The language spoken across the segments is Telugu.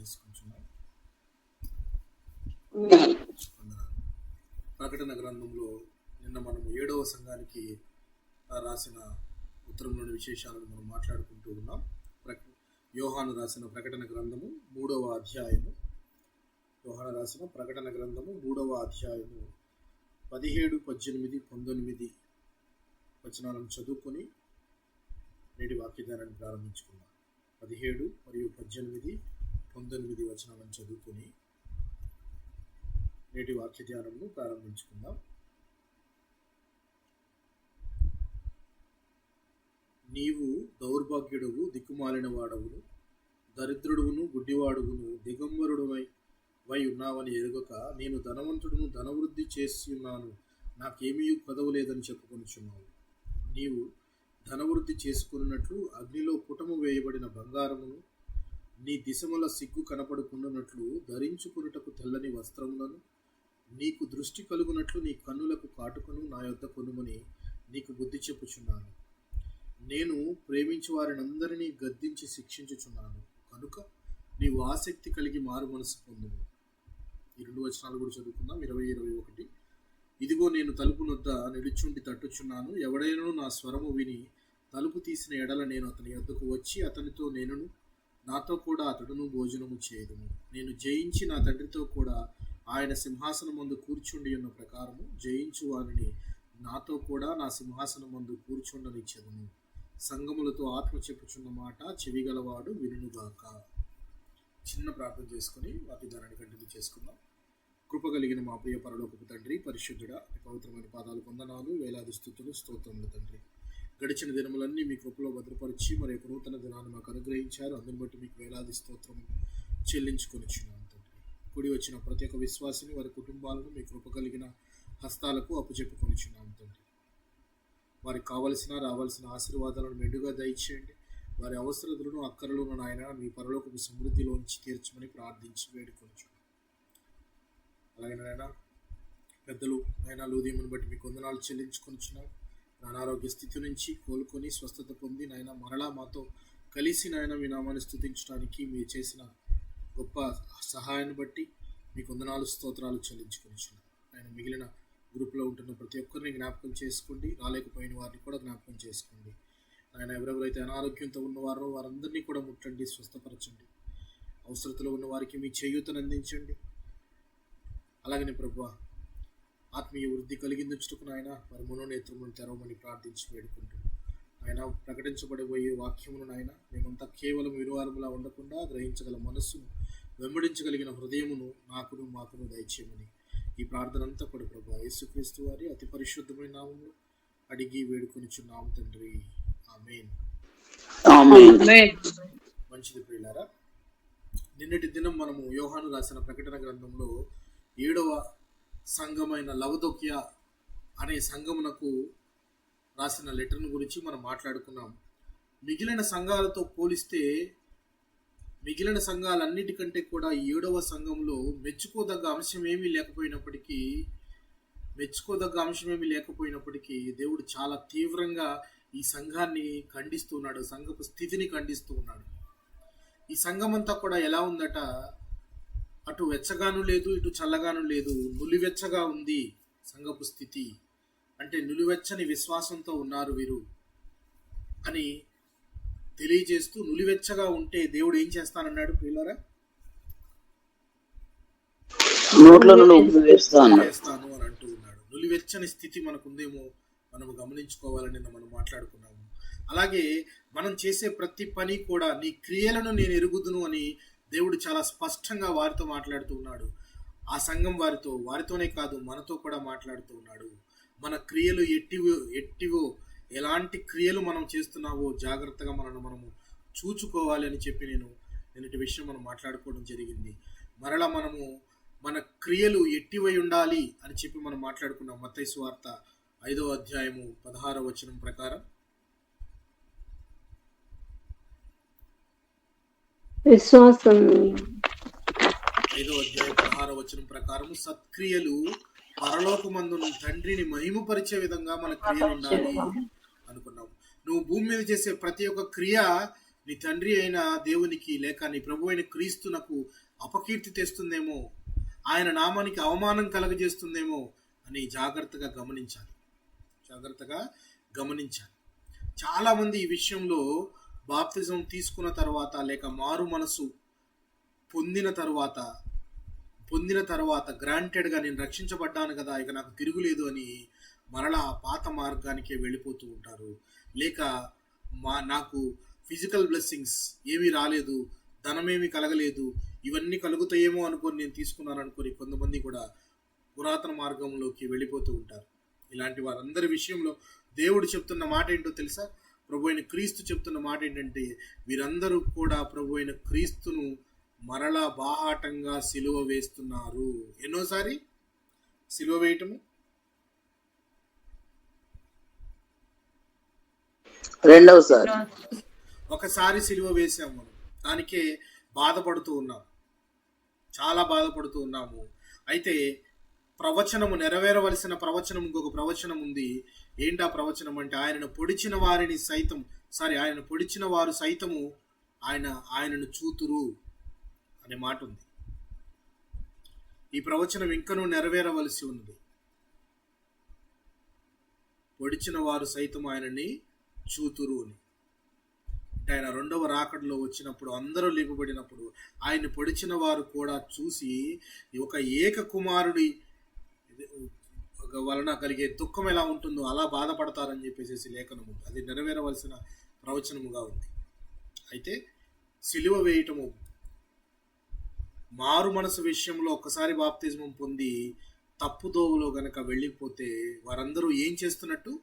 చేసుకుంటున్నాం. ప్రకటన గ్రంథంలో నిన్న మనము 7వ సంఘానికి రాసిన ఉత్తరంలోని విశేషాలను మనం మాట్లాడుకుంటూ ఉన్నాం. యోహాను రాసిన ప్రకటన గ్రంథము 3వ అధ్యాయము, యోహాను రాసిన ప్రకటన గ్రంథము 3వ అధ్యాయము 17, 18, 19 వచనాలను చదువుకొని నేటి వాక్యధారాన్ని ప్రారంభించుకున్నాం. 17 మరియు 18, 19 వచనాలను చదువుకొని నేటి వాక్య ధ్యానంను ప్రారంభించుకుందాం. నీవు దౌర్భాగ్యుడువు, దిక్కుమాలిన వాడవును, దరిద్రుడువును, గుడ్డివాడువును, దిగంబరుడువై ఉన్నావని ఎరుగక నేను ధనవంతుడును, ధనవృద్ధి చేసి ఉన్నాను, నాకేమీ కొదవలేదని చెప్పుకొనుచున్నావు. నీవు ధనవృద్ధి చేసుకున్నట్లు అగ్నిలో పుటము వేయబడిన బంగారమును, నీ దిశముల సిగ్గు కనపడుకున్నట్లు ధరించుకున్నటకు తెల్లని వస్త్రములను, నీకు దృష్టి కలుగునట్లు నీ కన్నులకు కాటుకను నా యొద్ద కొనుమని నీకు బుద్ధి చెప్పుచున్నాను. నేను ప్రేమించు వారినందరినీ గద్దించి శిక్షించుచున్నాను కనుక నీవు ఆసక్తి కలిగి మారు మనసు పొందుము. ఈ 2 వచనాలు కూడా చదువుకుందాం. 20, 21. ఇదిగో నేను తలుపు నొద్ద నిలుచుండి తట్టుచున్నాను. ఎవడైనా నా స్వరము విని తలుపు తీసిన ఎడల నేను అతని యొద్దకు వచ్చి అతనితో నేనును, నాతో కూడా అతడును భోజనము చేయుదుము. నేను జయించి నా తండ్రితో కూడా ఆయన సింహాసనం మందు కూర్చుండి ఉన్న ప్రకారము జయించు వారిని నాతో కూడా నా సింహాసనం మందు కూర్చుండనిచ్చెదను. సంగములతో ఆత్మ చెప్పుచున్న మాట చెవిగలవాడు వినుగాక. చిన్న ప్రార్థన చేసుకుని వాటి ధనాన్ని కంటిన్యూ చేసుకుందాం. కృప కలిగిన మా ప్రియ పరలోకపు తండ్రి, పరిశుద్ధుడా, పవిత్రమైన పాదాలు వందనాలు, వేలాది స్తుతులు, స్తోత్రములు తండ్రి. గడిచిన దినములన్నీ మీ కృపలో భద్రపరిచి మరి యొక్క నూతన దినాన్ని మాకు అనుగ్రహించారు. అందుని బట్టి మీకు వేలాది స్తోత్రము చెల్లించుకొనిచున్నాను తండ్రి. కూడి వచ్చిన ప్రతి ఒక్క విశ్వాసిని, వారి కుటుంబాలను మీ కృప కలిగిన హస్తాలకు అప్పచెప్పుకొనిచున్నాము తండ్రి. వారికి కావలసిన రావాల్సిన ఆశీర్వాదాలను మెండుగా దయచేయండి. వారి అవసరతలను అక్కరలను నాయన మీ పరలోకపు సమృద్ధిలోంచి తీర్చమని ప్రార్థించి వేడుకొనిచున్నాం. అలాగే నాయన పెద్దలు నాయన లూదీమును బట్టి మీకు వందనాలు చెల్లించుకొనిచున్నాం. అనారోగ్య స్థితి నుంచి కోలుకొని స్వస్థత పొంది నాయన మరలా మాతో కలిసి నాయన మీ నామాన్ని స్తుతించడానికి మీరు చేసిన గొప్ప సహాయాన్ని బట్టి మీకు వందనాలు, స్తోత్రాలు చెల్లించుకొనిచున్నాం. ఆయన మిగిలిన గ్రూప్లో ఉంటున్న ప్రతి ఒక్కరిని జ్ఞాపకం చేసుకోండి. రాలేకపోయిన వారిని కూడా జ్ఞాపకం చేసుకోండి. ఆయన ఎవరెవరైతే అనారోగ్యంతో ఉన్నవారో వారందరినీ కూడా ముట్టండి, స్వస్థపరచండి. అవసరతలో ఉన్న వారికి మీ చేయూతను అందించండి. అలాగనే ప్రభువా ఆత్మీయ వృద్ధి కలిగించుటకు ఆయన వారి మనోనేత్రములను తెరవమని ప్రార్థించి వేడుకుంటూ ఆయన ప్రకటించబడబోయే వాక్యమును ఆయన మేమంతా కేవలం విరువారములా ఉండకుండా గ్రహించగల మనస్సును, వెంబడించగలిగిన హృదయమును నాకును మాకును దయచేయమని ఈ ప్రార్థన అంతా కూడా ప్రభువా యేసుక్రీస్తు వారి అతి పరిశుద్ధమైన నామములో అడిగి వేడుకొనిచున్నాము తండ్రి. ఆమేన్. మంచిది ప్రియులారా, నిన్నటి దినం మనము యోహాను రాసిన ప్రకటన గ్రంథంలో 7వ సంఘమైన లవదొకియ అనే సంఘమునకు రాసిన లెటర్ను గురించి మనం మాట్లాడుకున్నాం. మిగిలిన సంఘాలతో పోలిస్తే మిగిలిన సంఘాలన్నిటికంటే కూడా 7వ సంఘంలో మెచ్చుకోదగ్గ అంశం ఏమీ లేకపోయినప్పటికీ దేవుడు చాలా తీవ్రంగా ఈ సంఘాన్ని ఖండిస్తున్నాడు, సంఘపు స్థితిని ఖండిస్తూ ఉన్నాడు. ఈ సంఘం అంతా కూడా ఎలా ఉందట, అటు వెచ్చగాను లేదు, ఇటు చల్లగాను లేదు, నులివెచ్చగా ఉంది సంఘపు స్థితి. అంటే నులివెచ్చని విశ్వాసంతో ఉన్నారు వీరు అని తెలియజేస్తూ, నులివెచ్చగా ఉంటే దేవుడు ఏం చేస్తానన్నాడు ప్రియులారా? చేస్తాను అని అంటూ ఉన్నాడు. నులివెచ్చని స్థితి మనకుందేమో మనము గమనించుకోవాలని మనం మాట్లాడుకున్నాము. అలాగే మనం చేసే ప్రతి పని కూడా నీ క్రియలను నేను ఎరుగుదును అని దేవుడు చాలా స్పష్టంగా వారితో మాట్లాడుతూ ఉన్నాడు. ఆ సంఘం వారితోనే కాదు మనతో కూడా మాట్లాడుతూ ఉన్నాడు. మన క్రియలు ఎట్టివో ఎలాంటి క్రియలు మనం చేస్తున్నావో జాగ్రత్తగా మనము చూచుకోవాలి అని చెప్పి నిన్నటి విషయం మనం మాట్లాడుకోవడం జరిగింది. మరలా మనము మన క్రియలు ఎట్టివై ఉండాలి అని చెప్పి మనం మాట్లాడుకున్నాం. మత్తయి సువార్త 5వ అధ్యాయము 16వ వచనం ప్రకారం విశ్వాసం 5వ అధ్యాయం 16వ వచనం ప్రకారం సత్క్రియలు పరలోకమందున తండ్రిని మహిమపరిచే విధంగా మన క్రియలు ఉండాలి అనుకున్నాం. నువ్వు భూమి మీద చేసే ప్రతి ఒక్క క్రియ నీ తండ్రి అయిన దేవునికి లేక నీ ప్రభు అయిన క్రీస్తునకు అపకీర్తి తెస్తుందేమో, ఆయన నామానికి అవమానం కలగజేస్తుందేమో అని జాగ్రత్తగా గమనించాలి. చాలామంది ఈ విషయంలో బాప్తిజం తీసుకున్న తర్వాత లేక మారు మనసు పొందిన తర్వాత గ్రాంటెడ్గా నేను రక్షించబడ్డాను కదా, ఇక నాకు తిరుగులేదు అని మరలా పాత మార్గానికే వెళ్ళిపోతూ ఉంటారు. లేక నాకు ఫిజికల్ బ్లెస్సింగ్స్ ఏమీ రాలేదు, ధనమేమీ కలగలేదు, ఇవన్నీ కలుగుతాయేమో అనుకొని నేను తీసుకున్నాను అనుకొని కొంతమంది కూడా పురాతన మార్గంలోకి వెళ్ళిపోతూ ఉంటారు. ఇలాంటి వారందరి విషయంలో దేవుడు చెప్తున్న మాట ఏంటో తెలుసా? ప్రభు అయిన క్రీస్తు చెప్తున్న మాట ఏంటంటే, వీరందరూ కూడా ప్రభు అయిన క్రీస్తును మరలా బాహాటంగా సిలువ వేస్తున్నారు. ఎన్నోసారి సిలువ వేయటము? రెండవసారి. ఒకసారి సిలువ వేసాము, మనం దానికే బాధపడుతూ ఉన్నాము, చాలా బాధపడుతూ ఉన్నాము. అయితే ప్రవచనము నెరవేరవలసిన ప్రవచనం, ఇంకొక ప్రవచనం ఉంది. ఏంటా ప్రవచనం అంటే, ఆయనను పొడిచిన వారు సైతము ఆయనను చూతురు అనే మాట ఉంది. ఈ ప్రవచనం ఇంకనూ నెరవేరవలసి ఉన్నది. పొడిచిన వారు సైతం ఆయనని చూతురు అని. అంటే ఆయన రెండవ రాకడలో వచ్చినప్పుడు, అందరూ లేపబడినప్పుడు ఆయన్ని పొడిచిన వారు కూడా చూసి ఒక ఏక కుమారుడి వలన కలిగే దుఃఖం ఎలా ఉంటుందో అలా బాధపడతారని చెప్పేసి లేఖనము, అది నెరవేరవలసిన ప్రవచనముగా ఉంది. అయితే సిలువ వేయటము, మారు మనసు విషయంలో ఒక్కసారి బాప్తిజమం పొంది తప్పుదోవలో గనక వెళ్ళిపోతే వారందరూ ఏం చేస్తున్నట్టు?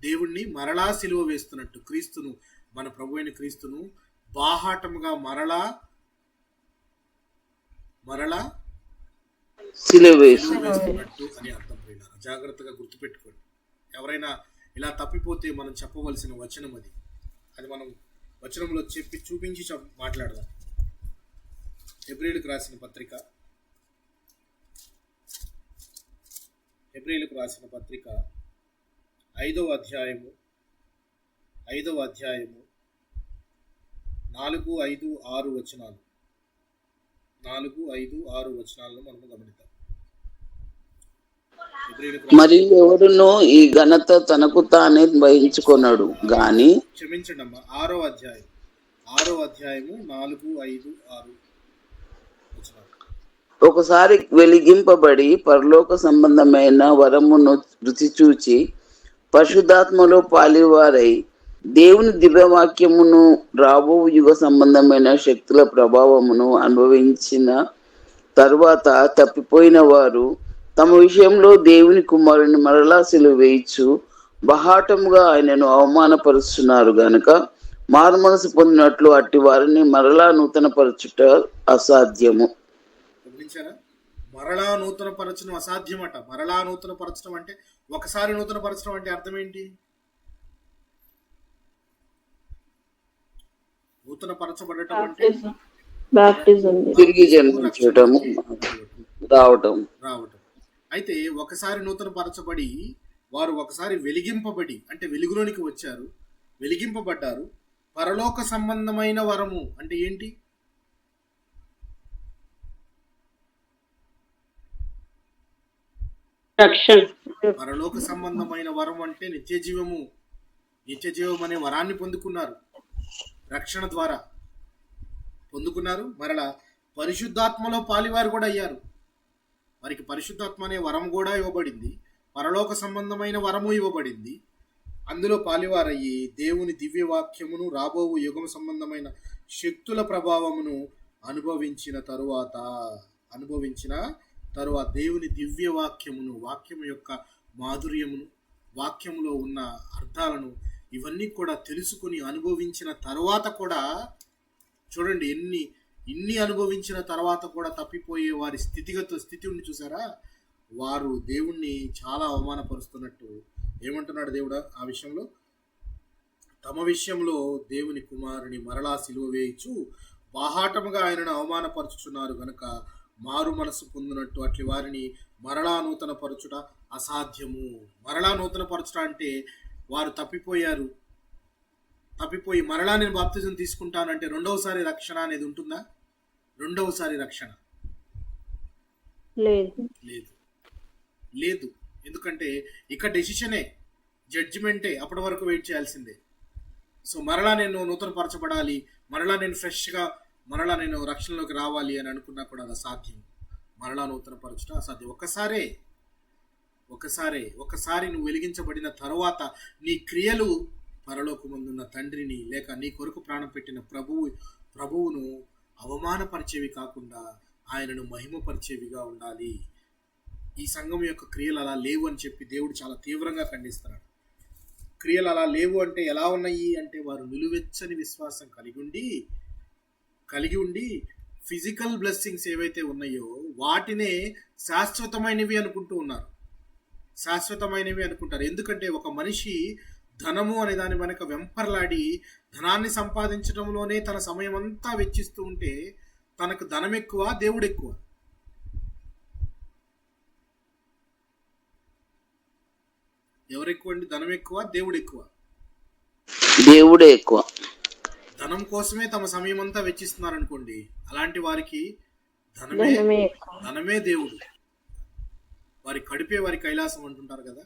దేవుణ్ణి మరలా సిలువ వేస్తున్నట్టు, క్రీస్తును, మన ప్రభు అయిన క్రీస్తును బాహాటముగా మరలా సిలువ వేస్తున్నట్టు అని అర్థం. జాగ్రత్తగా గుర్తుపెట్టుకోండి. ఎవరైనా ఇలా తప్పిపోతే మనం చెప్పవలసిన వచనం అది మనం వచనంలో చెప్పి చూపించి మాట్లాడదాం. హెబ్రీయులకు రాసిన పత్రిక 5వ అధ్యాయము 4, 5, 6 వచనాలు, 4, 5, 6 వచనాలను మనము గమనిద్దాం. మరియు ఎవడును ఈ ఘనత తనకు తానే వహించుకొనడు గాని, క్షమించండి అమ్మా, 6వ అధ్యాయము 4, 5, 6 వచనాలు. ఒకసారి వెలిగింపబడి పరలోక సంబంధమైన వరమును రుచి చూచి పరిశుద్ధాత్మలో పాలివారై దేవుని దివ్యవాక్యమును రాబో యుగ సంబంధమైన శక్తుల ప్రభావమును అనుభవించిన తరువాత తప్పిపోయిన వారు తమ విషయంలో దేవుని కుమారుని మరలా సిలువ వేయచ్చు బహాటముగా ఆయనను అవమానపరుస్తున్నారు గనుక మారు మనసు పొందినట్లు అట్టి వారిని మరలా నూతనపరచుట అసాధ్యము. మరలా నూతన పరచడం అసాధ్యమట. మరలా నూతన పరచడం అంటే, ఒకసారి నూతన పరచడం అంటే అర్థం ఏంటి? నూతన పరచబడటం అంటే తిరిగి జన్మించటము, రావటం. అయితే ఒకసారి నూతన పరచబడి వారు ఒకసారి వెలిగింపబడి, అంటే వెలుగులోనికి వచ్చారు, వెలిగింపబడ్డారు. పరలోక సంబంధమైన వరము అంటే ఏంటి? పరలోక సంబంధమైన వరం అంటే నిత్య జీవం అనే వరాన్ని పొందుకున్నారు, రక్షణ ద్వారా పొందుకున్నారు. మరలా పరిశుద్ధాత్మలో పాలివారు కూడా అయ్యారు. వారికి పరిశుద్ధాత్మ అనే వరం కూడా ఇవ్వబడింది, పరలోక సంబంధమైన వరము ఇవ్వబడింది. అందులో పాలివారయ్యి దేవుని దివ్య వాక్యమును రాబో యుగం సంబంధమైన శక్తుల ప్రభావమును అనుభవించిన తరువాత దేవుని దివ్య వాక్యమును, వాక్యము యొక్క మాధుర్యమును, వాక్యములో ఉన్న అర్థాలను ఇవన్నీ కూడా తెలుసుకుని అనుభవించిన తర్వాత కూడా, చూడండి ఇన్ని అనుభవించిన తర్వాత కూడా తప్పిపోయే వారి స్థితి ఉంది చూసారా? వారు దేవుణ్ణి చాలా అవమానపరుస్తున్నట్టు. ఏమంటున్నాడు దేవుడు ఆ విషయంలో? తమ విషయంలో దేవుని కుమారుని మరలా సిలువ వేయచ్చు బాహాటముగా ఆయనను అవమానపరుచుచున్నారు గనుక మారు మనసు పొందినట్టు అట్లి వారిని మరలా నూతన పరచుట అసాధ్యము. మరలా నూతన పరచుట అంటే వారు తప్పిపోయారు, తప్పిపోయి మరలా నేను బాప్తిజం తీసుకుంటానంటే రెండవసారి రక్షణ అనేది ఉంటుందా? రెండవసారి రక్షణ లేదు. లేదు, లేదు. ఎందుకంటే ఇక డెసిషనే, జడ్జిమెంటే, అప్పటి వరకు వెయిట్ చేయాల్సిందే. సో మరలా నేను నూతనపరచబడాలి, మరలా నేను ఫ్రెష్గా మరలా నేను రక్షణలోకి రావాలి అని అనుకున్నా కూడా అది అసాధ్యం. మరలా నూతనపరచడం అసాధ్యం. ఒకసారి నువ్వు వెలిగించబడిన తరువాత నీ క్రియలు పరలోకమందున్న తండ్రిని లేక నీ కొరకు ప్రాణం పెట్టిన ప్రభువును అవమానపరిచేవి కాకుండా ఆయనను మహిమపరిచేవిగా ఉండాలి. ఈ సంఘం యొక్క క్రియలు అలా లేవు అని చెప్పి దేవుడు చాలా తీవ్రంగా ఖండిస్తున్నాడు. క్రియలు అలా లేవు అంటే ఎలా ఉన్నాయి అంటే, వారు నిలువెచ్చని విశ్వాసం కలిగి ఉండి ఫిజికల్ బ్లెస్సింగ్స్ ఏవైతే ఉన్నాయో వాటినే శాశ్వతమైనవి అనుకుంటారు. ఎందుకంటే ఒక మనిషి ధనము అనే దాని వెనక వెంపర్లాడి ధనాన్ని సంపాదించడంలోనే తన సమయం అంతా వెచ్చిస్తూ ఉంటే తనకు ధనం ఎక్కువ, దేవుడు ఎక్కువ? ఎవరు ఎక్కువ అండి? ధనం ఎక్కువ, దేవుడు ఎక్కువ? దేవుడే ఎక్కువ. ధనం కోసమే తమ సమయం అంతా వెచ్చిస్తున్నారు అనుకోండి, అలాంటి వారికి ధనమే దేవుడు. వారి కడుపే వారి కైలాసం అంటుంటారు కదా.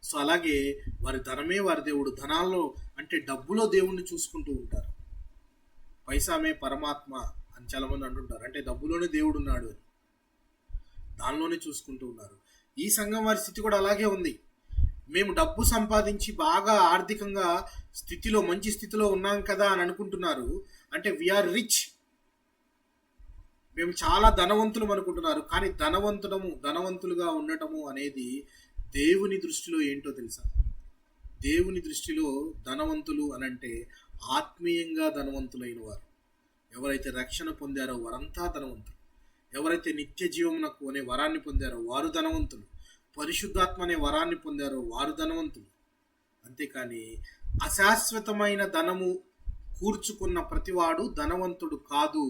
సో అలాగే వారి ధనమే వారి దేవుడు. ధనాల్లో అంటే డబ్బులో దేవుణ్ణి చూసుకుంటూ ఉంటారు. పైసామే పరమాత్మ అని చాలా మంది అంటుంటారు. అంటే డబ్బులోనే దేవుడు ఉన్నాడు అని, దానిలోనే చూసుకుంటూ ఉన్నారు. ఈ సంఘం వారి స్థితి కూడా అలాగే ఉంది. మేము డబ్బు సంపాదించి బాగా ఆర్థికంగా మంచి స్థితిలో ఉన్నాం కదా అని అనుకుంటున్నారు. అంటే వీఆర్ రిచ్, మేము చాలా ధనవంతులు అనుకుంటున్నారు. కానీ ధనవంతులుగా ఉండటము అనేది దేవుని దృష్టిలో ఏంటో తెలుసా? దేవుని దృష్టిలో ధనవంతులు అనంటే ఆత్మీయంగా ధనవంతులైన వారు. ఎవరైతే రక్షణ పొందారో వారంతా ధనవంతులు. ఎవరైతే నిత్య జీవమునకు అనే వరాన్ని పొందారో వారు ధనవంతులు. పరిశుద్ధాత్మ అనే వరాన్ని పొందారో వారు ధనవంతులు. అంతేకాని అశాశ్వతమైన ధనము కూర్చుకున్న ప్రతివాడు ధనవంతుడు కాదు,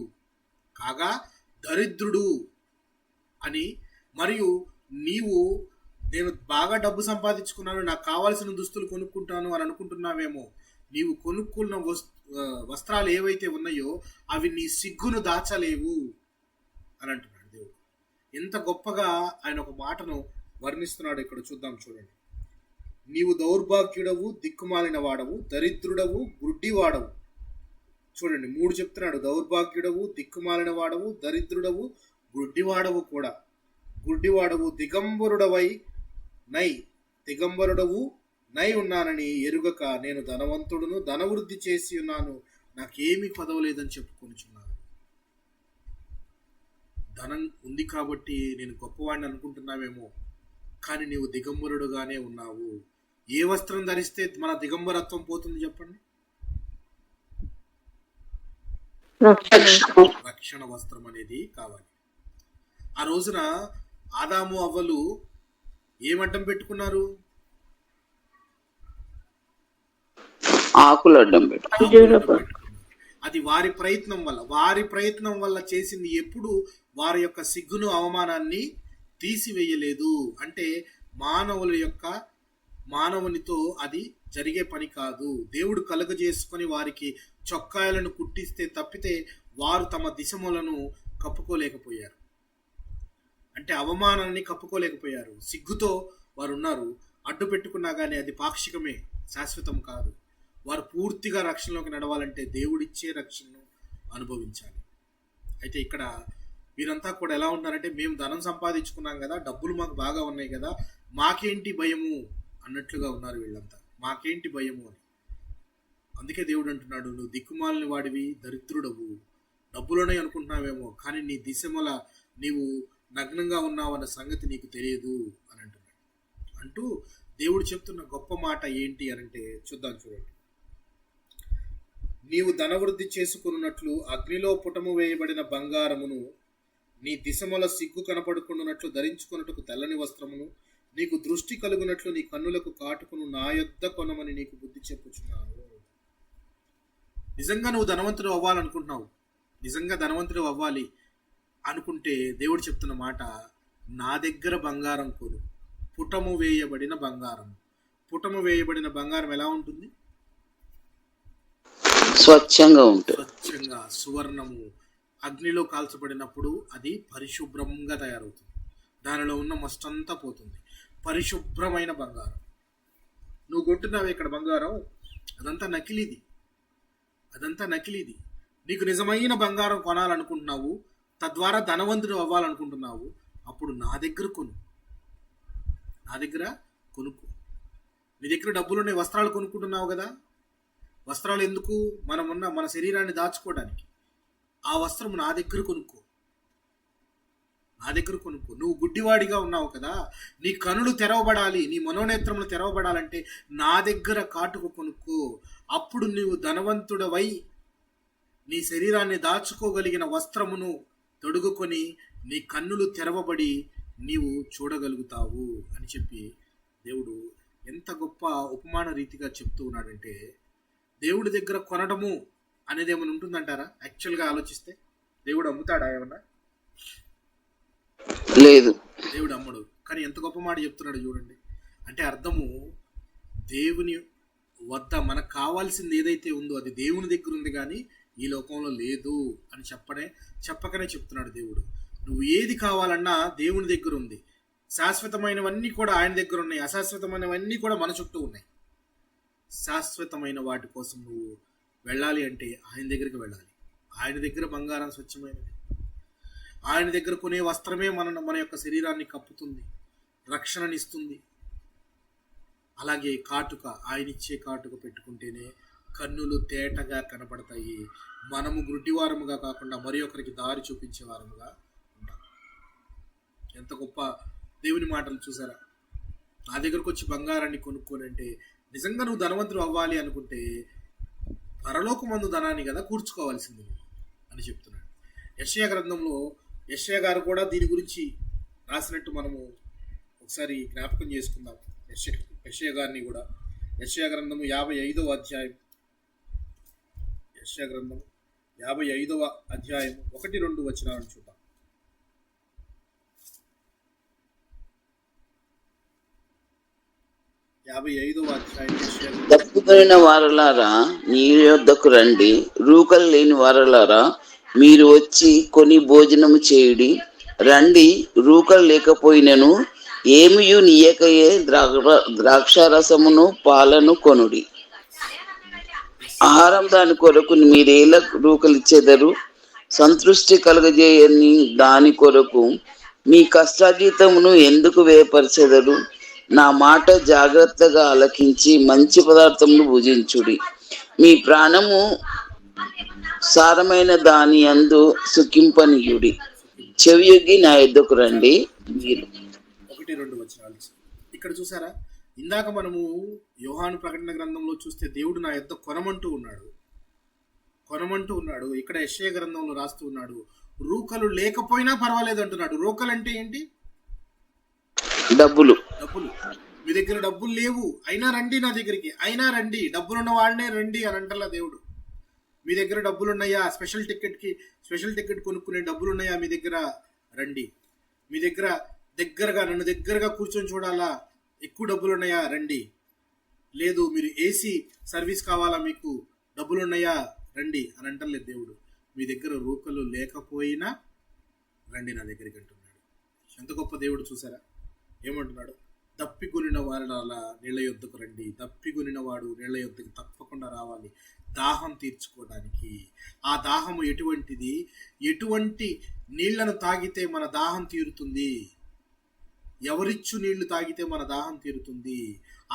కాగా దరిద్రుడు అని. మరియు నేను బాగా డబ్బు సంపాదించుకున్నాను, నాకు కావాల్సిన దుస్తులు కొనుక్కుంటాను అని అనుకుంటున్నావేమో. నీవు కొనుక్కున్న వస్త్రాలు ఏవైతే ఉన్నాయో అవి నీ సిగ్గును దాచలేవు అని అంటున్నాడు దేవుడు. ఎంత గొప్పగా ఆయన ఒక మాటను వర్ణిస్తున్నాడు ఇక్కడ చూద్దాం, చూడండి. నీవు దౌర్భాగ్యుడవు, దిక్కుమాలిన వాడవు, దరిద్రుడవు, గుడ్డివాడవు. చూడండి, 3 చెప్తున్నాడు. దౌర్భాగ్యుడవు, దిక్కుమాలిన వాడవు, దరిద్రుడవు, గుడ్డివాడవు కూడా. గుడ్డివాడవు, దిగంబరుడవు నై ఉన్నానని ఎరుగక నేను ధనవంతుడును, ధనవృద్ధి చేసి ఉన్నాను, నాకేమీ పదవలేదని చెప్పుకొనిచున్నాను. ధనం ఉంది కాబట్టి నేను గొప్పవాడిని అనుకుంటున్నావేమో, కానీ నీవు దిగంబరుడుగానే ఉన్నావు. ఏ వస్త్రం ధరిస్తే మన దిగంబరత్వం పోతుంది చెప్పండి? రక్షణ వస్త్రం అనేది కావాలి. ఆ రోజున ఆదాము అవ్వలు ఏమడ్డం పెట్టుకున్నారు? ఆకులు అడ్డం పెట్టుకున్నారు. అది వారి ప్రయత్నం వల్ల చేసింది. ఎప్పుడు వారి యొక్క సిగ్గును, అవమానాన్ని తీసివేయలేదు. అంటే మానవునితో అది జరిగే పని కాదు. దేవుడు కలుగజేసుకొని వారికి చొక్కాయలను కుట్టిస్తే తప్పితే వారు తమ దిశములను కప్పుకోలేకపోయారు. అంటే అవమానాన్ని కప్పుకోలేకపోయారు. సిగ్గుతో వారు ఉన్నారు. అడ్డు పెట్టుకున్నా కానీ అది పాక్షికమే, శాశ్వతం కాదు. వారు పూర్తిగా రక్షణలోకి నడవాలంటే దేవుడిచ్చే రక్షణను అనుభవించాలి. అయితే ఇక్కడ వీరంతా కూడా ఎలా ఉన్నారంటే, మేము ధనం సంపాదించుకున్నాం కదా, డబ్బులు మాకు బాగా ఉన్నాయి కదా, మాకేంటి భయము అన్నట్లుగా ఉన్నారు వీళ్ళంతా. మాకేంటి భయము అని. అందుకే దేవుడు అంటున్నాడు, నువ్వు దిక్కుమాలిన వాడివి, దరిద్రుడవు, డబ్బులోనే అనుకుంటున్నావేమో, కానీ నీ దిశముల నీవు నగ్నంగా ఉన్నావు అన్న సంగతి నీకు తెలియదు అని అంటున్నాడు. అంటూ దేవుడు చెప్తున్న గొప్ప మాట ఏంటి అనంటే చూద్దాం, చూడండి. నీవు ధనవృద్ధి చేసుకున్నట్లు అగ్నిలో పుటము వేయబడిన బంగారమును, నీ దిశముల సిగ్గు కనపడుకున్నట్లు ధరించుకున్నట్టుకు తెల్లని వస్త్రమును, నీకు దృష్టి కలుగునట్లు నీ కన్నులకు కాటుకును నా యొద్ద కొనమని నీకు బుద్ధి చెప్పుచున్నాను. నిజంగా నువ్వు ధనవంతుడు అవ్వాలనుకుంటున్నావు, నిజంగా ధనవంతుడు అవ్వాలి అనుకుంటే దేవుడు చెప్తున్న మాట, నా దగ్గర బంగారం కొను, పుటము వేయబడిన బంగారం. పుటము వేయబడిన బంగారం ఎలా ఉంటుంది? స్వచ్ఛంగా ఉంటుంది. స్వచ్ఛంగా సువర్ణము అగ్నిలో కాల్చబడినప్పుడు అది పరిశుభ్రంగా తయారవుతుంది. దానిలో ఉన్న మస్తంతా పోతుంది. పరిశుభ్రమైన బంగారం. నువ్వు కొంటున్నావు ఇక్కడ బంగారం, అదంతా నకిలీది. నీకు నిజమైన బంగారం కొనాలనుకుంటున్నావు, తద్వారా ధనవంతుడు అవ్వాలనుకుంటున్నావు, అప్పుడు నా దగ్గర కొనుక్కో. నీ దగ్గర డబ్బులున్నాయి, వస్త్రాలు కొనుక్కుంటున్నావు కదా. వస్త్రాలు ఎందుకు? మన శరీరాన్ని దాచుకోవడానికి. ఆ వస్త్రం నా దగ్గర కొనుక్కో. నువ్వు గుడ్డివాడిగా ఉన్నావు కదా, నీ కనులు తెరవబడాలి, నీ మనోనేత్రములు తెరవబడాలంటే నా దగ్గర కాటుకు కొనుక్కో. అప్పుడు నీవు ధనవంతుడవై నీ శరీరాన్ని దాచుకోగలిగిన వస్త్రమును తొడుగుకొని నీ కన్నులు తెరవబడి నీవు చూడగలుగుతావు అని చెప్పి దేవుడు ఎంత గొప్ప ఉపమాన రీతిగా చెప్తూ ఉన్నాడంటే, దేవుడి దగ్గర కొనడము అనేది ఏమైనా ఉంటుందంటారా? యాక్చువల్గా ఆలోచిస్తే దేవుడు అమ్ముతాడా ఏమన్నా? లేదు, దేవుడు అమ్మడు. కానీ ఎంత గొప్ప మాట చెప్తున్నాడు చూడండి. అంటే అర్థము, దేవుని వద్ద మనకు కావాల్సింది ఏదైతే ఉందో అది దేవుని దగ్గర ఉంది, కానీ ఈ లోకంలో లేదు అని చెప్పకనే చెప్తున్నాడు దేవుడు. నువ్వు ఏది కావాలన్నా దేవుని దగ్గర ఉంది. శాశ్వతమైనవన్నీ కూడా ఆయన దగ్గర ఉన్నాయి, అశాశ్వతమైనవన్నీ కూడా మన చుట్టూ ఉన్నాయి. శాశ్వతమైన వాటి కోసం నువ్వు వెళ్ళాలి అంటే ఆయన దగ్గరికి వెళ్ళాలి. ఆయన దగ్గర బంగారం స్వచ్ఛమైనది. ఆయన దగ్గర కొనే వస్త్రమే మన యొక్క శరీరాన్ని కప్పుతుంది, రక్షణనిస్తుంది. అలాగే కాటుక, ఆయన ఇచ్చే కాటుక పెట్టుకుంటేనే కన్నులు తేటగా కనపడతాయి. మనము గుడ్డివారముగా కాకుండా మరి ఒకరికి దారి చూపించే వారముగా ఉంటాం. ఎంత గొప్ప దేవుని మాటలు చూసారా. నా దగ్గరకు వచ్చి బంగారాన్ని కొనుక్కోనంటే, నిజంగా నువ్వు ధనవంతుడు అవ్వాలి అనుకుంటే పరలోకమందు ధనాన్ని కదా కూర్చుకోవాల్సింది అని చెప్తున్నాడు. యెషయా గ్రంథంలో యెషయా గారు కూడా దీని గురించి రాసినట్టు మనము ఒకసారి జ్ఞాపకం చేసుకుందాం. యెషయా గారిని కూడా యెషయా గ్రంథము 55వ అధ్యాయం, యెషయా గ్రంథము 55వ అధ్యాయం 1-2 వచనాలను చూద్దాం. తప్పుకొనిన వారలారా నీ యొద్దకు రండి, రూకలు లేని వారలారా మీరు వచ్చి కొని భోజనము చేయుడి. రండి, రూకలు లేకపోయినను ఏమియు నీయకయే ద్రాక్షారసమును పాలను కొనుడి. ఆహారం దాని కొరకు మీరేలా రూకలు ఇచ్చేదరు? సంతృష్టి కలగజేయని దాని కొరకు మీ కష్టాజీతమును ఎందుకు వ్యయపరిచెదరు? నా మాట జాగ్రత్తగా ఆలకించి మంచి పదార్థమును భుజించుడి. మీ ప్రాణము సారమైన దాని యందు సుఖింపనీయుడి. చెవియొగ్గి నా యొద్దకు రండి. మీరు 1-2 వచనాలు ఇక్కడ చూసారా. ఇందాక మనము యోహాను ప్రకటన గ్రంథంలో చూస్తే దేవుడు నా యొద్ద కొనమంటూ ఉన్నాడు. ఇక్కడ యెషయా గ్రంథంలో రాస్తూ ఉన్నాడు, రూకలు లేకపోయినా పర్వాలేదు అంటున్నాడు. రూకలు అంటే ఏంటి? డబ్బులు. మీ దగ్గర డబ్బులు లేవు, అయినా రండి నా దగ్గరికి, అయినా రండి, డబ్బులున్న వాళ్ళనే రండి అని అంటలా దేవుడు. మీ దగ్గర డబ్బులు ఉన్నాయా? స్పెషల్ టికెట్ కొనుక్కునే డబ్బులు ఉన్నాయా మీ దగ్గర? రండి. మీ దగ్గరగా నన్ను దగ్గరగా కూర్చొని చూడాలా? ఎక్కువ డబ్బులు ఉన్నాయా? రండి. లేదు, మీరు ఏసీ సర్వీస్ కావాలా? మీకు డబ్బులు ఉన్నాయా? రండి అని అంటలేదు దేవుడు. మీ దగ్గర రూకలు లేకపోయినా రండి నా దగ్గరికి అంటున్నాడు. ఎంత గొప్ప దేవుడు చూసారా. ఏమంటున్నాడు? తప్పికొనిన వారలా నీళ్ళ యొద్దకు రండి. తప్పికొనిన వాడు నీళ్ళ యొద్దకు తప్పకుండా రావాలి, దాహం తీర్చుకోవడానికి. ఆ దాహము ఎటువంటిది? ఎటువంటి నీళ్లను తాగితే మన దాహం తీరుతుంది? ఎవరిచ్చు నీళ్లు తాగితే మన దాహం తీరుతుంది?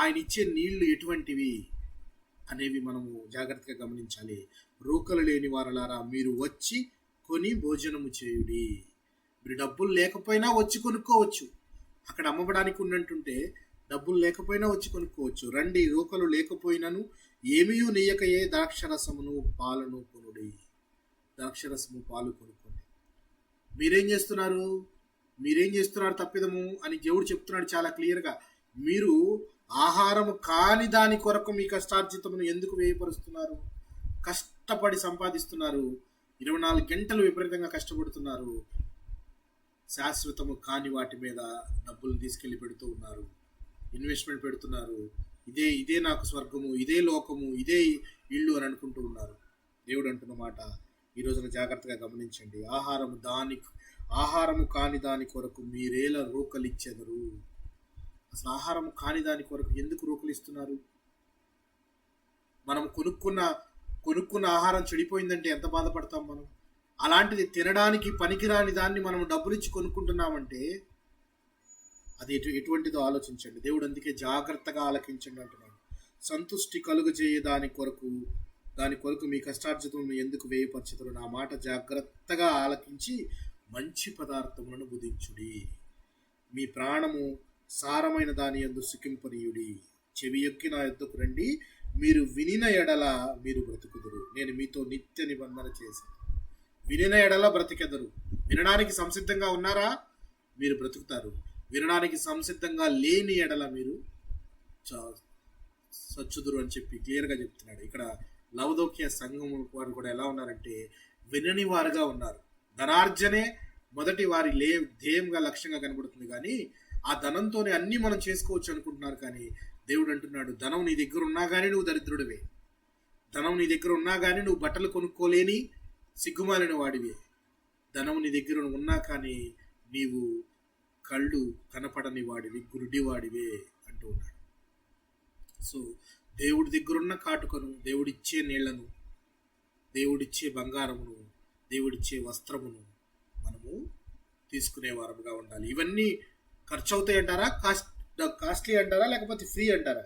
ఆయన ఇచ్చే నీళ్లు ఎటువంటివి అనేవి మనము జాగ్రత్తగా గమనించాలి. రూకలు లేని వారలారా మీరు వచ్చి కొని భోజనము చేయుడి. మీరు డబ్బులు లేకపోయినా వచ్చి కొనుక్కోవచ్చు. అక్కడ అమ్మబడానికి ఉన్నట్టుంటే డబ్బులు లేకపోయినా వచ్చి కొనుక్కోవచ్చు. రండి, రూకలు లేకపోయినను ఏమీయూ నెయ్యకయే ద్రాక్షరసమును పాలను కొనుడి. ద్రాక్షరసము పాలు కొనుక్కోండి. మీరేం చేస్తున్నారు తప్పిదము అని దేవుడు చెప్తున్నాడు చాలా క్లియర్గా. మీరు ఆహారము కాని దాని కొరకు మీ కష్టార్జితమును ఎందుకు వ్యయపరుస్తున్నారు? కష్టపడి సంపాదిస్తున్నారు, 24 గంటలు విపరీతంగా కష్టపడుతున్నారు. శాశ్వతము కాని వాటి మీద డబ్బులు తీసుకెళ్లి పెడుతూ ఉన్నారు, ఇన్వెస్ట్మెంట్ పెడుతున్నారు. ఇదే నాకు స్వర్గము, ఇదే లోకము, ఇదే ఇల్లు అని అనుకుంటూ ఉన్నారు. దేవుడు అంటున్న మాట ఈ రోజున జాగ్రత్తగా గమనించండి. ఆహారము కాని దాని కొరకు మీరేలా రోకలిచ్చెదరు. అసలు ఆహారము కాని దాని కొరకు ఎందుకు రోకలిస్తున్నారు? మనం కొనుక్కున్న ఆహారం చెడిపోయిందంటే ఎంత బాధపడతాం మనం. అలాంటిది తినడానికి పనికిరాని దాన్ని మనం డబ్బులు ఇచ్చి కొనుక్కుంటున్నామంటే అది ఎటువంటిదో ఆలోచించండి. దేవుడు అందుకే జాగ్రత్తగా ఆలకించండి అంటున్నాడు. సంతుష్టి కలుగజేయ దాని కొరకు మీ కష్టార్జితమును ఎందుకు వ్యయపరచుదురు? నా మాట జాగ్రత్తగా ఆలకించి మంచి పదార్థములను బుధించుడి. మీ ప్రాణము సారమైన దాని యందు సుఖింపనీయుడి. చెవి యొక్కి నా యొద్దకు రండి, మీరు వినిన ఎడల మీరు బ్రతుకుదురు. నేను మీతో నిత్య నిబంధన చేశాను. వినిన ఎడల బ్రతికెదరు. వినడానికి సంసిద్ధంగా ఉన్నారా? మీరు బ్రతుకుతారు. వినడానికి సంసిద్ధంగా లేని ఎడల మీరు సచ్చుదురు అని చెప్పి క్లియర్గా చెప్తున్నాడు. ఇక్కడ లవదోక్య సంఘం వారు కూడా ఎలా ఉన్నారంటే వినని వారుగా ఉన్నారు. ధనార్జనే మొదటి వారి ధ్యేయంగా లక్ష్యంగా కనబడుతుంది, కానీ ఆ ధనంతోనే అన్ని మనం చేసుకోవచ్చు అనుకుంటున్నారు. కానీ దేవుడు అంటున్నాడు, ధనం నీ దగ్గర ఉన్నా కానీ నువ్వు దరిద్రుడివే. ధనం నీ దగ్గర ఉన్నా కానీ నువ్వు బట్టలు కొనుక్కోలేని సిగ్గుమాలిన వాడివే. ధనం నీ దగ్గర ఉన్నా కానీ నీవు కళ్ళు కనపడని వాడివి, గురుడివాడివే అంటూ ఉన్నాడు. సో దేవుడి దగ్గరున్న కాటుకను, దేవుడిచ్చే నీళ్లను, దేవుడిచ్చే బంగారమును, దేవుడిచ్చే వస్త్రమును మనము తీసుకునే వారముగా ఉండాలి. ఇవన్నీ ఖర్చు అవుతాయి అంటారా? కాస్ట్లీ అంటారా? లేకపోతే ఫ్రీ అంటారా?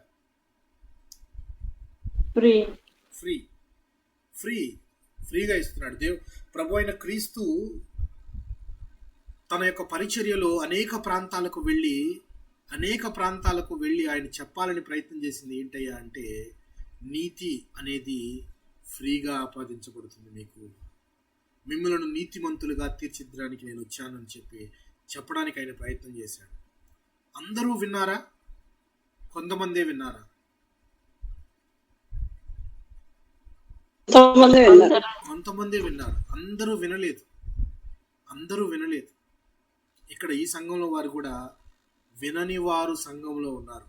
ఫ్రీగా ఇస్తున్నాడు. ప్రభు అయిన క్రీస్తు తన యొక్క పరిచర్యలో అనేక ప్రాంతాలకు వెళ్ళి ఆయన చెప్పాలని ప్రయత్నం చేసింది ఏంటయ్యా అంటే, నీతి అనేది ఫ్రీగా ఆపాదించబడుతుంది మీకు. మిమ్మల్ని నీతిమంతులుగా తీర్చిదిద్దడానికి నేను వచ్చానని చెప్పడానికి ఆయన ప్రయత్నం చేశాడు. అందరూ విన్నారా? కొంతమందే విన్నారా? కొంతమందే విన్నారు. అందరూ వినలేదు. ఇక్కడ ఈ సంఘంలో వారు కూడా వినని వారు సంఘంలో ఉన్నారు.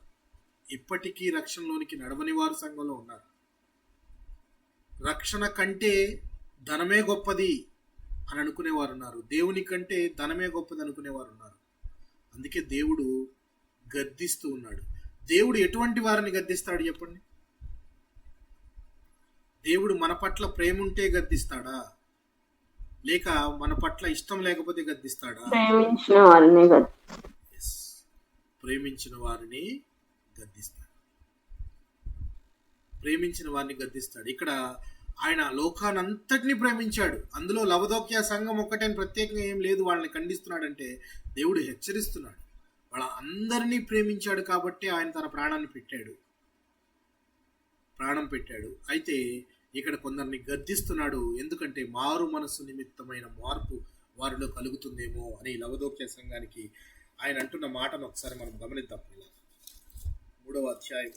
ఇప్పటికీ రక్షణలోనికి నడవని వారు సంఘంలో ఉన్నారు. రక్షణ కంటే ధనమే గొప్పది అని అనుకునేవారు ఉన్నారు. దేవుని కంటే ధనమే గొప్పది అనుకునేవారు ఉన్నారు. అందుకే దేవుడు గద్దిస్తూ ఉన్నాడు. దేవుడు ఎటువంటి వారిని గద్దిస్తాడు చెప్పండి? దేవుడు మన పట్ల ప్రేమ ఉంటే గద్దిస్తాడా, లేక మన పట్ల ఇష్టం లేకపోతే గద్దిస్తాడా? ప్రేమించిన వారిని గద్దిస్తాడు. ఇక్కడ ఆయన లోకానంతటిని ప్రేమించాడు. అందులో లవదోక్య సంఘం ఒక్కటే ప్రత్యేకంగా ఏం లేదు. వాళ్ళని ఖండిస్తున్నాడంటే దేవుడు హెచ్చరిస్తున్నాడు. వాళ్ళ అందరినీ ప్రేమించాడు కాబట్టి ఆయన తన ప్రాణం పెట్టాడు. అయితే ఇక్కడ కొందరిని గద్దిస్తున్నాడు. ఎందుకంటే మారు మనసు నిమిత్తమైన మార్పు వారిలో కలుగుతుందేమో అని లవదోక్య సంఘానికి ఆయన అంటున్న మాటను ఒకసారి మనం గమనిద్దాం. 3వ అధ్యాయం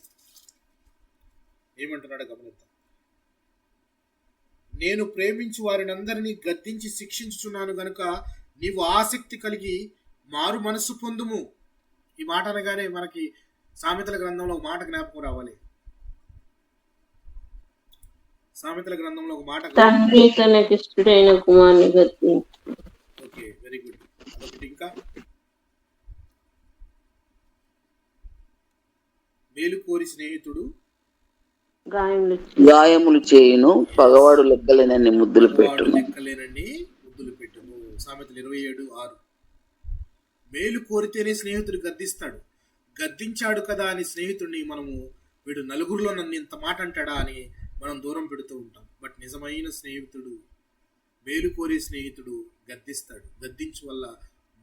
ఏమంటున్నాడో గమనిద్దాం. నేను ప్రేమించు వారిని అందరినీ గద్దించి శిక్షించుచున్నాను గనుక నీవు ఆసక్తి కలిగి మారు మనస్సు పొందుము. ఈ మాట అనగానే మనకి సామెతల గ్రంథంలో ఒక మాట జ్ఞాపకం రావాలి. సామెతల గ్రంథంలో ఒక మాట, తండ్రి తనకిష్టుడైన కుమారుని గద్దించు. Okay, very good. అదొకటి. ఇంకా మేలు కోరి స్నేహితుడు గాయములు చేయును, పగవాడు లెక్కలేనన్ని ముద్దులు పెట్టును. సామెతలు 27:6. మేలు కోరితేనే స్నేహితుడు గద్దించాడు కదా అని స్నేహితుడిని మనము వీడు నలుగురిలో నన్ను ఇంత మాట అంటాడా అని మనం దూరం పెడుతూ ఉంటాం. బట్ నిజమైన స్నేహితుడు, మేలు కోరే స్నేహితుడు గద్దిస్తాడు. గద్దించు వల్ల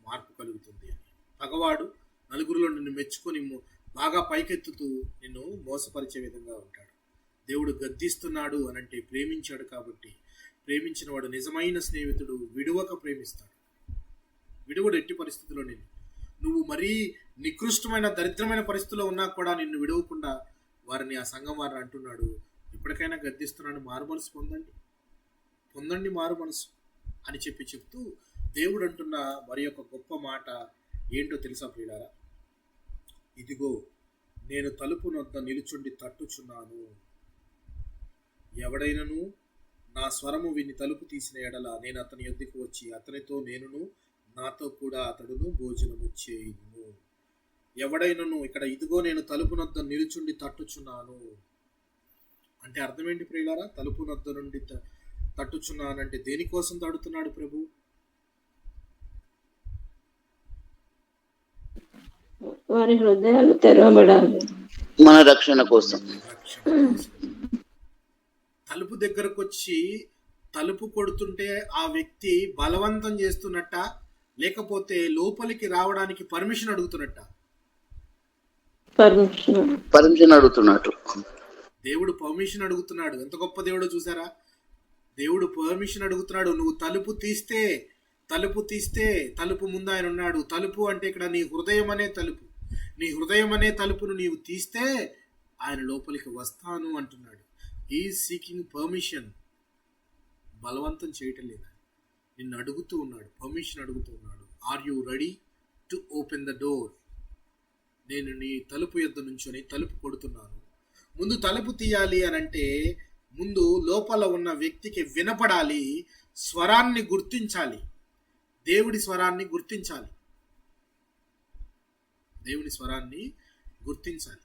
మార్పు కలుగుతుంది అని. పగవాడు నలుగురిలో నిన్ను మెచ్చుకొని బాగా పైకెత్తుతూ నిన్ను మోసపరిచే విధంగా ఉంటాడు. దేవుడు గద్దిస్తున్నాడు అనంటే ప్రేమించాడు కాబట్టి. ప్రేమించిన వాడు నిజమైన స్నేహితుడు విడువక ప్రేమిస్తాడు. విడువడు ఎట్టి పరిస్థితుల్లో నువ్వు మరీ నికృష్టమైన దరిద్రమైన పరిస్థితుల్లో ఉన్నా కూడా నిన్ను విడవకుండా వారిని, ఆ సంఘం వారిని అంటున్నాడు, ఇప్పటికైనా గద్దిస్తున్నాడు, మారు మనసు పొందండి మారు మనసు అని చెప్తూ దేవుడు అంటున్న మరి యొక్క గొప్ప మాట ఏంటో తెలుసా ప్రియులారా? ఇదిగో నేను తలుపు నొద్ద నిలుచుండి తట్టుచున్నాను. ఎవడైనను నా స్వరము విని తలుపు తీసిన ఎడల నేను అతని యొద్దకు వచ్చి అతనితో నేనును నాతో కూడా అతడును భోజనము చేయును. ఎవడైనను ఇక్కడ ఇదిగో నేను తలుపు నద్ద నిలుచుండి తట్టుచున్నాను అంటే అర్థం ఏంటి ప్రియులారా? తలుపు నద్ద నుండి తట్టుచున్నానంటే దేనికోసం తడుతున్నాడు ప్రభు? వారి హృదయాలు తెరవబడాలి, మన రక్షణ కోసం. రక్షణ కోసం. తలుపు దగ్గరకు వచ్చి తలుపు కొడుతుంటే ఆ వ్యక్తి బలవంతం చేస్తున్నట్ట, లేకపోతే లోపలికి రావడానికి పర్మిషన్ అడుగుతున్నట్ట? పర్మిషన్ అడుగుతున్నట్టు. దేవుడు పర్మిషన్ అడుగుతున్నాడు. ఎంత గొప్ప దేవుడో చూసారా? దేవుడు పర్మిషన్ అడుగుతున్నాడు. నువ్వు తలుపు తీస్తే తలుపు ముందు ఆయన ఉన్నాడు. తలుపు అంటే ఇక్కడ నీ హృదయం అనే తలుపు. నీ హృదయం అనే తలుపును నీవు తీస్తే ఆయన లోపలికి వస్తాను అంటున్నాడు. He is seeking permission. బలవంతం చేయటం లేదా, నిన్ను అడుగుతూ ఉన్నాడు, పర్మిషన్ అడుగుతూ ఉన్నాడు. Are you ready to open the door? నేను నీ తలుపు యొద్ద నుంచొని తలుపు కొడుతున్నాను. ముందు తలుపు తీయాలి అని అంటే ముందు లోపల ఉన్న వ్యక్తికి వినపడాలి, స్వరాన్ని గుర్తించాలి, దేవుడి స్వరాన్ని గుర్తించాలి, దేవుని స్వరాన్ని గుర్తించాలి.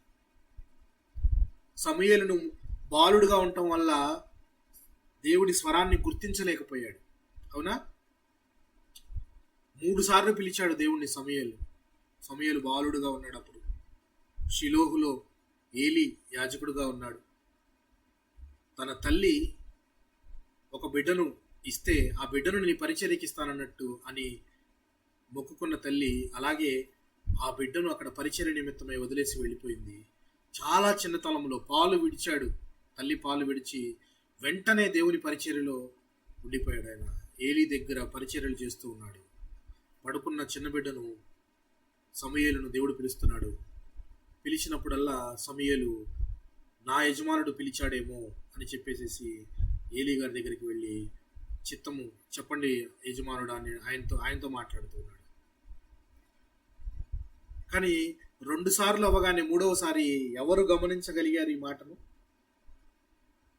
సమూయేలును బాలుడుగా ఉండటం వల్ల దేవుడి స్వరాన్ని గుర్తించలేకపోయాడు. అవునా? 3 సార్లు పిలిచాడు దేవుణ్ణి సమూయేలు బాలుడుగా ఉన్నాడు. అప్పుడు షిలోహులో ఏలీ యాజకుడుగా ఉన్నాడు. తన తల్లి ఒక బిడ్డను ఇస్తే ఆ బిడ్డను నీ పరిచర్యకి ఇస్తానన్నట్టు అని మొక్కుకున్న తల్లి అలాగే ఆ బిడ్డను అక్కడ పరిచర్య నిమిత్తమై వదిలేసి వెళ్ళిపోయింది. చాలా చిన్నతనంలో పాలు విడిచాడు. తల్లి పాలు విడిచి వెంటనే దేవుని పరిచర్యలో ఉండిపోయాడు. ఆయన ఏలీ దగ్గర పరిచర్యలు చేస్తూ ఉన్నాడు. పడుకున్న చిన్న బిడ్డను సమూయేలును దేవుడు పిలుస్తున్నాడు. పిలిచినప్పుడల్లా సమూయేలు నా యజమానుడు పిలిచాడేమో అని చెప్పేసి ఏలీ గారి దగ్గరికి వెళ్ళి చిత్తము చెప్పండి యజమానుడా అని ఆయనతో మాట్లాడుతున్నాడు. కానీ 2 సార్లు అవ్వగానే 3వసారి ఎవరు గమనించగలిగారు ఈ మాటను?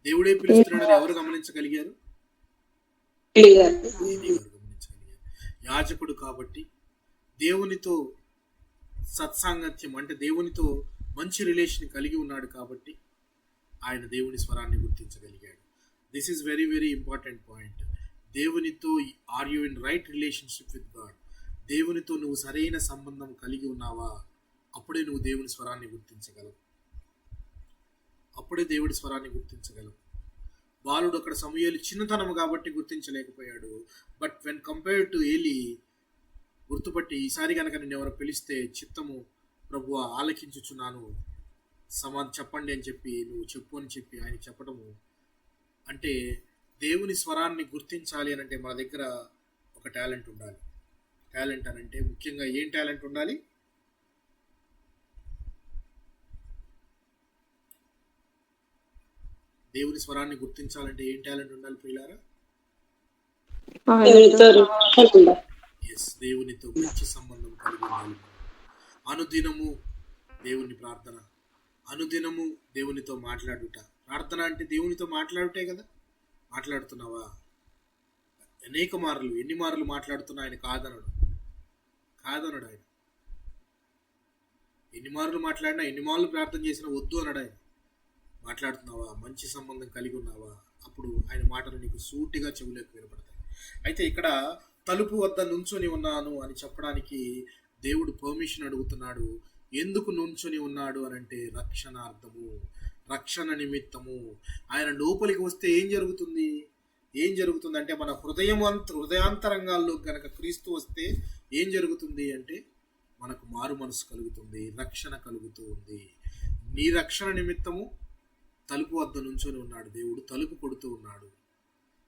దేవుడే పిలుస్తున్నాడని ఎవరు గమనించగలిగారు? యాజకుడు కాబట్టి దేవునితో సత్సాంగత్యం అంటే దేవునితో మంచి రిలేషన్ కలిగి ఉన్నాడు కాబట్టి ఆయన దేవుని స్వరాన్ని గుర్తించగలిగాడు. This is very very important point. దేవునితో are you in right relationship with God? దేవునితో నువ్వు సరైన సంబంధం కలిగి ఉన్నావా? అప్పుడే నువ్వు దేవుని స్వరాన్ని గుర్తించగలవు. అప్పుడే దేవుడి స్వరాన్ని గుర్తించగలవు. బాలుడు అక్కడ సమూయేలు చిన్నతనం కాబట్టి గుర్తించలేకపోయాడు. But when compared to Eli గుర్తుపట్టి ఈసారి కనుక నేను ఎవరు పిలిస్తే చిత్తము ప్రభువా ఆలకించుచున్నాను చెప్పండి అని చెప్పి నువ్వు చెప్పు అని చెప్పి ఆయన చెప్పడము అంటే దేవుని స్వరాన్ని గుర్తించాలి అని అంటే మన దగ్గర ఒక టాలెంట్ ఉండాలి. టాలెంట్ అని అంటే ముఖ్యంగా ఏం టాలెంట్ ఉండాలి? దేవుని స్వరాన్ని గుర్తించాలంటే ఏం టాలెంట్ ఉండాలి ప్రియులారా? ఎస్, దేవునితో మంచి సంబంధం కలిగి ఉండాలి. అనుదినము దేవుని ప్రార్థన, అనుదినము దేవునితో మాట్లాడుట. ప్రార్థన అంటే దేవునితో మాట్లాడుటే కదా. మాట్లాడుతున్నావా? అనేక మార్లు, ఎన్ని మార్లు మాట్లాడుతున్నా ఆయన కాదనడు ఆయన. ఎన్ని మార్లు మాట్లాడినా, ఎన్ని మార్లు ప్రార్థన చేసినా వద్దు అనడు ఆయన. మాట్లాడుతున్నావా? మంచి సంబంధం కలిగి ఉన్నావా? అప్పుడు ఆయన మాటలు నీకు సూటిగా చెవులకు వినపడతాయి. అయితే ఇక్కడ తలుపు వద్ద నుంచొని ఉన్నాను అని చెప్పడానికి దేవుడు పర్మిషన్ అడుగుతున్నాడు. ఎందుకు నుంచొని ఉన్నాడు అని అంటే రక్షణార్థము, రక్షణ నిమిత్తము. ఆయన లోపలికి వస్తే ఏం జరుగుతుంది అంటే మన హృదయాంతరంగాల్లో గనక క్రీస్తు వస్తే ఏం జరుగుతుంది అంటే మనకు మారు మనసు కలుగుతుంది, రక్షణ కలుగుతూ ఉంది. నీ రక్షణ నిమిత్తము తలుపు వద్ద నుంచొని ఉన్నాడు దేవుడు. తలుపు కొడుతూ ఉన్నాడు.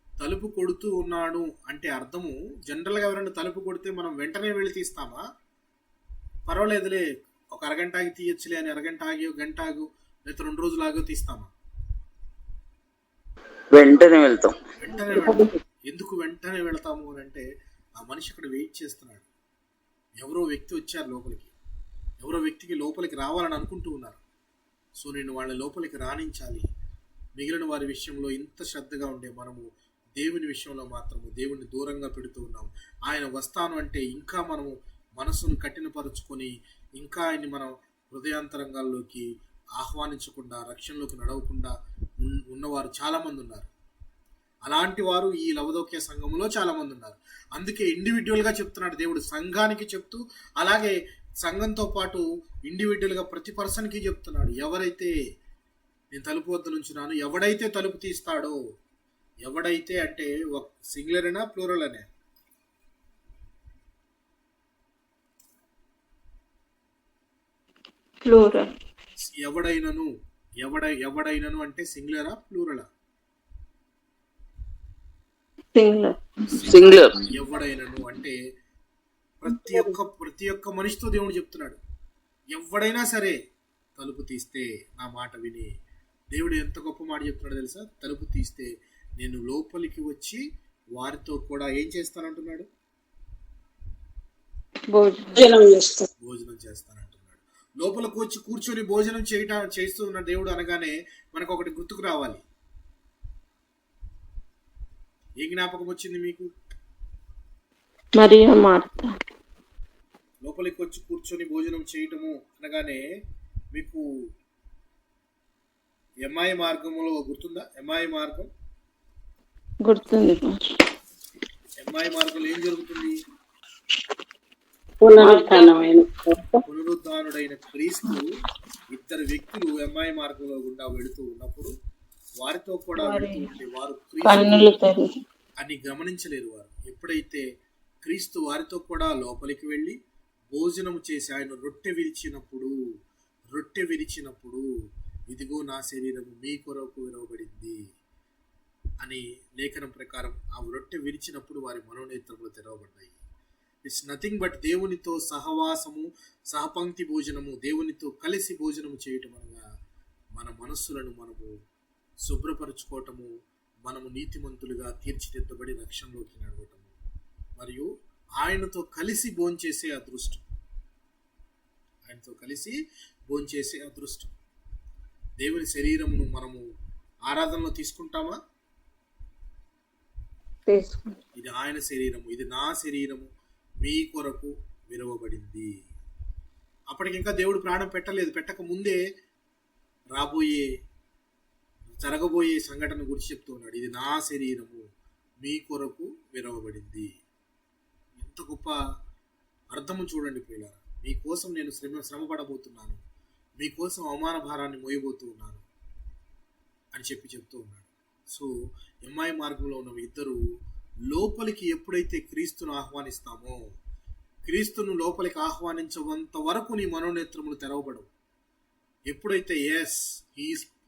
తలుపు కొడుతూ ఉన్నాడు అంటే అర్థము, జనరల్గా ఎవరైనా తలుపు కొడితే మనం వెంటనే వెళ్ళి తీస్తామా? పర్వాలేదులే ఒక అరగంట ఆగి తీయచ్చులే అని అరగంట ఆగి, గంట ఆగు, లేదా 2 రోజులు ఆగో తీస్తామా? వెంటనే వెళ్తాం. ఎందుకు వెంటనే వెళ్తాము అని అంటే ఆ మనిషి అక్కడ వెయిట్ చేస్తున్నాడు. ఎవరో వ్యక్తి వచ్చారు లోపలికి, ఎవరో వ్యక్తికి లోపలికి రావాలని అనుకుంటూ ఉన్నారు. సో నేను వాళ్ళ లోపలికి రాణించాలి, మిగిలిన వారి విషయంలో ఇంత శ్రద్ధగా ఉండే మనము దేవుని విషయంలో మాత్రము దేవుని దూరంగా పెడుతూ ఉన్నాం. ఆయన వస్తాను అంటే ఇంకా మనము మనసును కఠినపరుచుకొని ఇంకా ఆయన్ని మనం హృదయాంతరంగాల్లోకి ఆహ్వానించకుండా రక్షణలోకి నడవకుండా ఉన్నవారు చాలామంది ఉన్నారు. అలాంటి వారు ఈ లవదోక్య సంఘంలో చాలామంది ఉన్నారు. అందుకే ఇండివిజువల్గా చెప్తున్నాడు దేవుడు, సంఘానికి చెప్తూ అలాగే సంఘంతో పాటు ఇండివిజువల్గా ప్రతి పర్సన్కి చెప్తున్నాడు. ఎవరైతే నేను తలుపు వద్ద నుంచున్నాను, ఎవడైతే తలుపు తీస్తాడో, ఎవడైతే అంటే ఒక సింగులర్ అయినా ప్లూరల్ అనే, ప్లూరల్. ఎవడైనను ఎవడైనను అంటే సింగులరా ప్లూరలా? సింగులర్. సింగులర్. ఎవడైనను అంటే ప్రతి ఒక్క మనిషితో దేవుడు చెప్తున్నాడు, ఎవడైనా సరే తలుపు తీస్తే నా మాట విని. దేవుడు ఎంత గొప్ప మాట చెప్తున్నాడు తెలుసా? తలుపు తీస్తే నేను లోపలికి వచ్చి వారితో కూడా ఏం చేస్తానంటున్నాడు? భోజనం చేస్తానంటున్నాడు. లోపలికి వచ్చి కూర్చొని భోజనం చేస్తూ ఉన్న దేవుడు అనగానే మనకు ఒకటి గుర్తుకు రావాలి. ఏ జ్ఞాపకం వచ్చింది మీకు? మరియా మార్తా. లోపలికి వచ్చి కూర్చొని భోజనం చేయటము అనగానే మీకు ఎమ్మాయి మార్గంలో గుర్తుందా? ఎమ్మాయి మార్గం గుర్తుంది. ఎమ్మాయి మార్గంలో ఏం జరుగుతుంది? పునరుద్ధానుడైన క్రీస్తు ఇద్దరు వ్యక్తులు ఎమ్మాయి మార్గంలో గుండా వెళుతూ ఉన్నప్పుడు వారితో కూడా వెళుతూ ఉంటే వారు క్రీస్తు అని గమనించలేరు. వారు ఎప్పుడైతే క్రీస్తు వారితో కూడా లోపలికి వెళ్ళి భోజనం చేసి ఆయన రొట్టె విరిచినప్పుడు ఇదిగో నా శరీరము మీ కొరకు విరవబడింది అని లేఖనం ప్రకారం ఆ రొట్టె విరిచినప్పుడు వారి మనోనేత్రములు తెరవబడ్డాయి. ఇట్స్ నథింగ్ బట్ దేవునితో సహవాసము, సహపంక్తి భోజనము, దేవునితో కలిసి భోజనము చేయటం అనగా మన మనస్సులను మనము శుభ్రపరచుకోవటము, మనము నీతిమంతులుగా తీర్చిదిద్దబడి రక్షణలోకి నడవటము, మరియు ఆయనతో కలిసి భోంచేసే అదృష్టం. దేవుని శరీరమును మనము ఆరాధనలో తీసుకుంటామా? ఇది ఆయన శరీరము, ఇది నా శరీరము మీ కొరకు విరవబడింది. అప్పటికి ఇంకా దేవుడు ప్రాణం పెట్టలేదు. పెట్టక ముందే జరగబోయే సంఘటన గురించి చెప్తూ ఉన్నాడు. ఇది నా శరీరము మీ కొరకు విరవబడింది. ఎంత గొప్ప అర్థము చూడండి ప్రియులారా. మీకోసం నేను శ్రమపడబోతున్నాను, మీకోసం అవమాన భారాన్ని మోయబోతూ ఉన్నాను అని చెప్తూ ఉన్నాడు. సో ఎమ్మాయి మార్గంలో ఉన్న ఇద్దరు లోపలికి ఎప్పుడైతే క్రీస్తును ఆహ్వానిస్తామో, క్రీస్తును లోపలికి ఆహ్వానించవంత వరకు నీ మనోనేత్రములు తెరవబడవు. ఎప్పుడైతే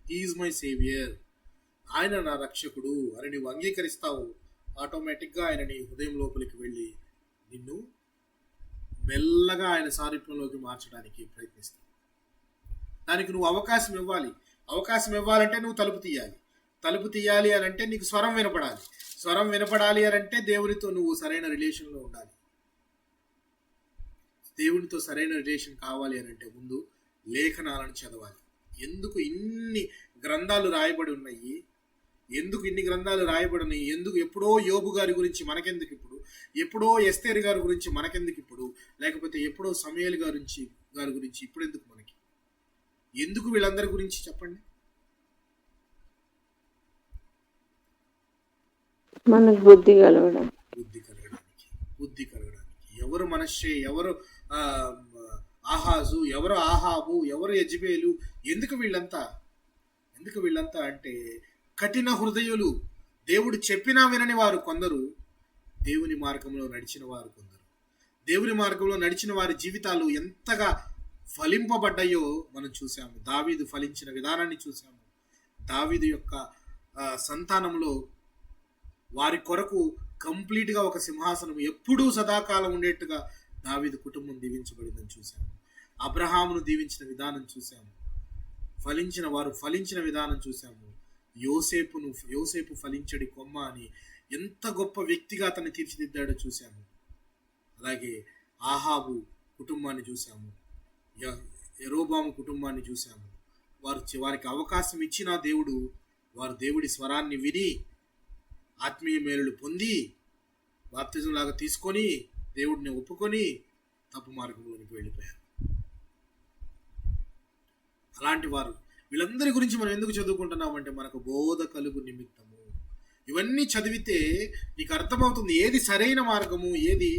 హీఈస్ మై సేవియర్, ఆయన నా రక్షకుడు అని నువ్వు అంగీకరిస్తావు, ఆటోమేటిక్గా ఆయన నీ హృదయం లోపలికి వెళ్ళి నిన్ను మెల్లగా ఆయన సారూప్యంలోకి మార్చడానికి ప్రయత్నిస్తావు. దానికి నువ్వు అవకాశం ఇవ్వాలి. అవకాశం ఇవ్వాలంటే నువ్వు తలుపు తీయాలి అని అంటే నీకు స్వరం వినపడాలి అని అంటే దేవునితో నువ్వు సరైన రిలేషన్లో ఉండాలి. దేవునితో సరైన రిలేషన్ కావాలి అని అంటే ముందు లేఖనాలను చదవాలి. ఎందుకు ఇన్ని గ్రంథాలు రాయబడి ఉన్నాయి? ఎందుకు ఎప్పుడో యోబు గారి గురించి మనకెందుకు ఇప్పుడు? ఎప్పుడో ఎస్తేరు గారి గురించి మనకెందుకు ఇప్పుడు? లేకపోతే ఎప్పుడో సమూయేలు గారి గురించి ఇప్పుడు ఎందుకు మనకి? ఎందుకు వీళ్ళందరి గురించి చెప్పండి? మనకు బుద్ధి కలగడానికి. ఎవరు మనషే, ఎవరు ఆహాజు, ఎవరు ఆహాబు, ఎవరు యెజబేలు? ఎందుకు వీళ్ళంతా అంటే కఠిన హృదయులు, దేవుడు చెప్పినా వినని వారు కొందరు, దేవుని మార్గంలో నడిచిన వారు కొందరు. దేవుని మార్గంలో నడిచిన వారి జీవితాలు ఎంతగా ఫలింపబడ్డాయో మనం చూసాము. దావీదు ఫలించిన విధానాన్ని చూసాము. దావీదు యొక్క సంతానంలో వారి కొరకు కంప్లీట్గా ఒక సింహాసనం ఎప్పుడూ సదాకాలం ఉండేట్టుగా దావీదు కుటుంబం దీవించబడిందని చూసాము. అబ్రహామును దీవించిన విధానం చూసాము. ఫలించిన విధానం చూసాము. యోసేపు ఫలించడి కొమ్మ అని ఎంత గొప్ప వ్యక్తిగా అతన్ని తీర్చిదిద్దాడో చూసాము. అలాగే ఆహాబు కుటుంబాన్ని చూసాము, యెరోబాము కుటుంబాన్ని చూసాము. వారికి అవకాశం ఇచ్చిన దేవుడు వారు దేవుడి స్వరాన్ని విని ఆత్మీయ మేలులు పొంది బాప్తిజం లాగా తీసుకొని దేవుడిని ఒప్పుకొని తప్పు మార్గంలోనికి వెళ్ళిపోయారు. అలాంటి వారు వీళ్ళందరి గురించి మనం ఎందుకు చదువుకుంటున్నామంటే మనకు బోధ కలుగు నిమిత్తము. ఇవన్నీ చదివితే నీకు అర్థమవుతుంది ఏది సరైన మార్గము, ఏది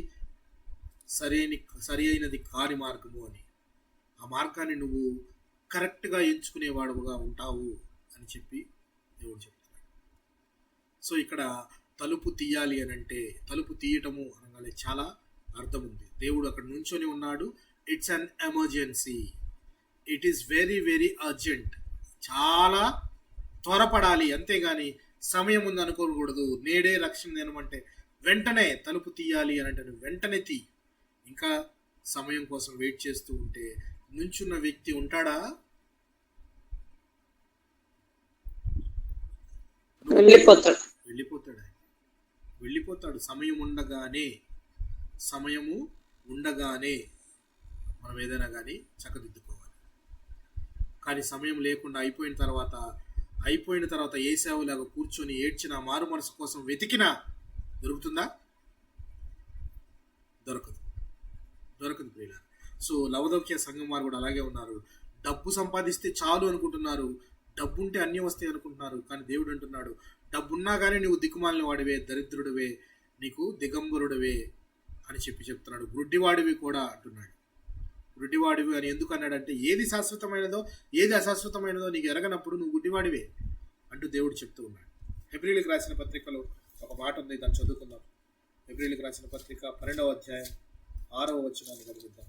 సరి అయినది కాని మార్గము అని. ఆ మార్గాన్ని నువ్వు కరెక్ట్గా ఎంచుకునేవాడుగా ఉంటావు అని చెప్పి దేవుడు చెప్తున్నాడు. సో ఇక్కడ తలుపు తీయాలి అని అంటే తలుపు తీయటము అనగానే చాలా అర్థం ఉంది. దేవుడు అక్కడ నుంచొని ఉన్నాడు. It's an emergency, it is very very urgent, చాలా త్వరపడాలి. అంతేగాని సమయం ఉంది అనుకోకూడదు. నేడే రక్షణ దినమంటే వెంటనే తలుపు తీయాలి అని అంటే వెంటనే తీ. ఇంకా సమయం కోసం వెయిట్ చేస్తూ ఉంటే నుంచున్న వ్యక్తి ఉంటాడా? వెళ్ళిపోతాడు. సమయము ఉండగానే మనం ఏదైనా కానీ చక్కదిద్దుకోవాలి. కానీ సమయం లేకుండా అయిపోయిన తర్వాత ఏసావులాగా కూర్చొని ఏడ్చిన మారు మనసు కోసం వెతికినా దొరుకుతుందా? దొరకదు ప్రియులారా. సో లవదోక్య సంఘం వారు కూడా అలాగే ఉన్నారు. డబ్బు సంపాదిస్తే చాలు అనుకుంటున్నారు, డబ్బు ఉంటే అన్నీ వస్తాయి అనుకుంటున్నారు. కానీ దేవుడు అంటున్నాడు, డబ్బున్నా కానీ నువ్వు దిక్కుమాలిన వాడివే, దరిద్రుడివే, నీకు దిగంబరుడివే అని చెప్తున్నాడు. గుడ్డివాడివి కూడా అంటున్నాడు. గుడ్డివాడివి అని ఎందుకు అన్నాడంటే ఏది శాశ్వతమైనదో ఏది అశాశ్వతమైనదో నీకు ఎరగనప్పుడు నువ్వు గుడ్డివాడివే అంటూ దేవుడు చెప్తూ ఉన్నాడు. హెబ్రీయులకు రాసిన పత్రికలో ఒక మాట ఉంది, దాన్ని చదువుకుందాం. హెబ్రీయులకు రాసిన పత్రిక 12వ అధ్యాయం 6వ వచనాన్ని చదువుకుందాం.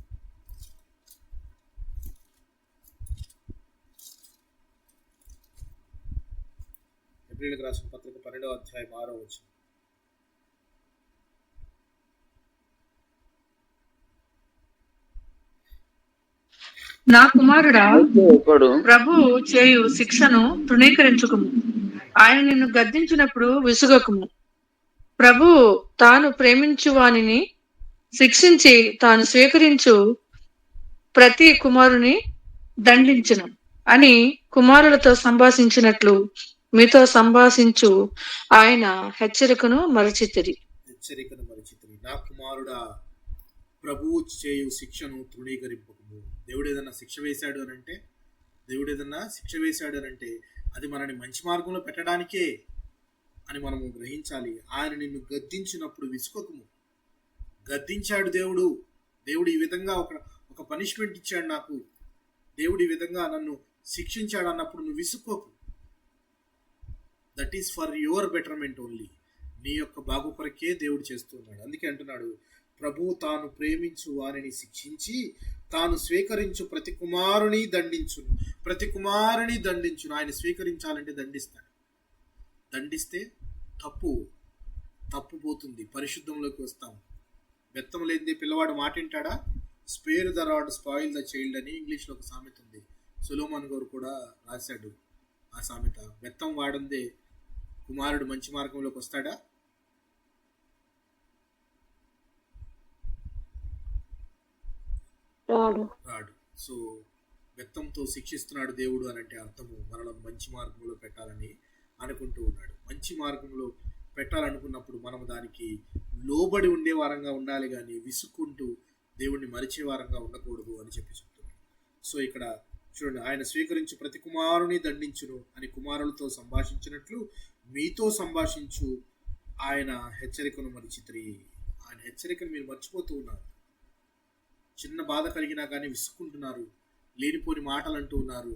హెబ్రీయులకు రాసిన పత్రిక 12వ అధ్యాయం 6వ వచనం. నా కుమారుడా, ప్రభు చేయు శిక్షను తృణీకరించుకుము. ఆయన నిన్ను గద్దించినప్పుడు విసుగకుము. ప్రభు తాను ప్రేమించు వానిని శిక్షించి తాను స్వీకరించు ప్రతి కుమారుని దండించును అని కుమారులతో సంభాషించినట్లు మీతో సంభాషించు ఆయన హెచ్చరికను మరచితిరి. నా కుమారుడా, ప్రభువు చేయు శిక్షను తృణీకరింపకము. దేవుడు ఏదన్నా శిక్ష వేశాడు అని అంటే అది మనని మంచి మార్గంలో పెట్టడానికే అని మనము గ్రహించాలి. ఆయన నిన్ను గద్దించినప్పుడు విసుకొకము. గద్దించాడు దేవుడు ఈ విధంగా ఒక పనిష్మెంట్ ఇచ్చాడు నాకు, దేవుడు ఈ విధంగా నన్ను శిక్షించాడు అన్నప్పుడు నువ్వు విసుక్కోకు. That is for your betterment only. నీ యొక్క బాగు కొరకే దేవుడు చేస్తున్నాడు. అందుకే అంటున్నాడు, ప్రభువు తాను ప్రేమించు వారిని శిక్షించి తాను స్వీకరించు ప్రతి కుమారుని దండించును. ఆయన స్వీకరించాలంటే దండిస్తే తప్పు పోతుంది, పరిశుద్ధంలోకి వస్తాం. బెత్తం లేనిదే పిల్లవాడు మాట వింటాడా? Spare the rod spoil the child అని ఇంగ్లీష్లో ఒక సామెత ఉంది. సొలొమోన్ గారు కూడా రాశాడు ఆ సామెత. బెత్తం వాడందే కుమారుడు మంచి మార్గంలోకి వస్తాడా? రాడు. సో బెత్తంతో శిక్షిస్తున్నాడు దేవుడు అని అంటే అర్థము మనల్ని మంచి మార్గంలో పెట్టాలని అనుకుంటూ ఉన్నాడు. మంచి మార్గంలో పెట్టాలనుకున్నప్పుడు మనం దానికి లోబడి ఉండే వారంగా ఉండాలి, కానీ విసుక్కుంటూ దేవుణ్ణి మరిచే వారంగా ఉండకూడదు అని చెప్తున్నాడు. సో ఇక్కడ చూడండి, ఆయన స్వీకరించి ప్రతి కుమారుని దండించును అని కుమారులతో సంభాషించినట్లు మీతో సంభాషించు ఆయన హెచ్చరికను మరిచితిరి. ఆయన హెచ్చరికను మీరు మర్చిపోతూ ఉన్నారు. చిన్న బాధ కలిగినా కానీ విసుక్కుంటున్నారు, లేనిపోని మాటలు అంటూ ఉన్నారు,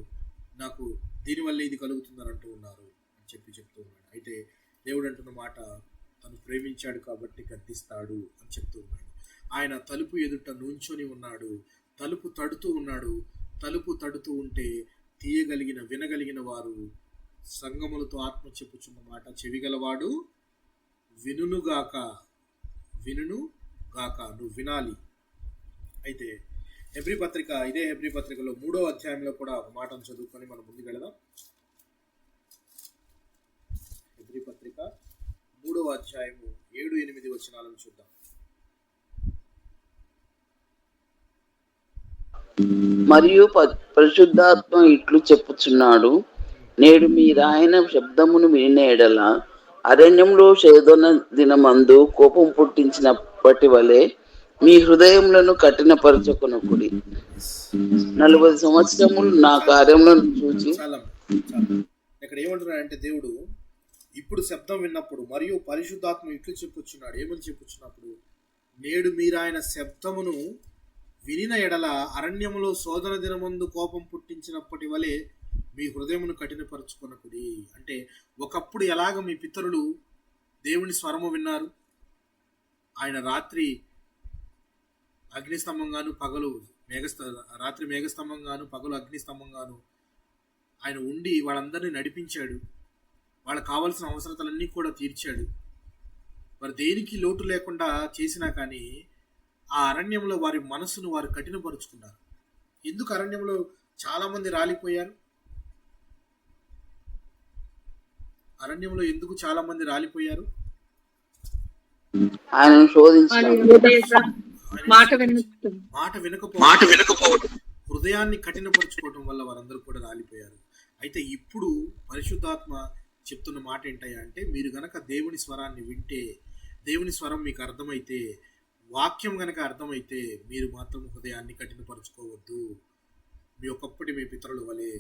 నాకు దీనివల్ల ఇది కలుగుతుందని అంటూ ఉన్నారు అని చెప్తూ ఉన్నాడు. అయితే దేవుడు అంటున్న మాట, తను ప్రేమించాడు కాబట్టి గద్దిస్తాడు అని చెప్తూ ఉన్నాడు. ఆయన తలుపు ఎదుట నుంచొని ఉన్నాడు, తలుపు తడుతూ ఉంటే వినగలిగిన వారు సంగములతో ఆత్మ చెప్పుచున్న మాట చెవిగలవాడు వినుగాక. నువ్వు వినాలి. అయితే హెబ్రీ పత్రికలో 3వ అధ్యాయంలో కూడా ఒక మాటను చదువుకొని మనం ముందుకు వెళదాం. హెబ్రీ పత్రిక 3వ అధ్యాయము 7-8 వచనాలను చూద్దాం. మరియు పరిశుద్ధాత్మ ఇట్లు చెప్పుచున్నాడు, నేడు మీరాయన శబ్దమును వినిన ఎడల అరణ్యంలో శోధన దినమందు కోపం పుట్టించినప్పటి వలె మీ హృదయములను కఠినపరచుకొనకుడి. 40 సంవత్సరములు నా కార్యములను చూచి చాలా ఇక్కడ ఏమంటున్నాడంటే దేవుడు ఇప్పుడు శబ్దం విన్నప్పుడు మరియు పరిశుద్ధాత్మ ఇట్లు చెప్పుచున్నాడు. ఏమని చెప్పుచున్నప్పుడు, నేడు మీరు ఆయన శబ్దమును వినిన ఎడల అరణ్యములో శోధన దినమందు కోపం పుట్టించినప్పటి వలె మీ హృదయమును కఠినపరచుకొనకుడి. అంటే ఒకప్పుడు ఎలాగ మీ పితరులు దేవుని స్వరము విన్నారు, ఆయన రాత్రి అగ్నిస్తంభంగాను పగలు రాత్రి మేఘస్తంభంగాను పగలు అగ్నిస్తంభంగాను ఆయన ఉండి వాళ్ళందరినీ నడిపించాడు, వాళ్ళకి కావాల్సిన అవసరతలన్నీ కూడా తీర్చాడు. మరి దేనికి లోటు లేకుండా చేసినా కానీ ఆ అరణ్యంలో వారి మనసును వారు కఠినపరుచుకున్నారు. ఎందుకు అరణ్యంలో చాలా మంది రాలిపోయారు? అరణ్యంలో ఎందుకు చాలా మంది రాలిపోయారు? ఆయనను శోధించారు. మాట వినకపోవడం, హృదయాన్ని కఠినపరచుకోవడం వల్ల వారందరూ కూడా రాలిపోయారు. అయితే ఇప్పుడు పరిశుద్ధాత్మ చెప్తున్న మాట ఏంటయ్యా అంటే, మీరు గనక దేవుని స్వరాన్ని వింటే, దేవుని స్వరం మీకు అర్థమైతే, వాక్యం గనక అర్థమైతే మీరు మాత్రం హృదయాన్ని కఠినపరచుకోవద్దు. మీ ఒకప్పటి మీ పితరుల వలె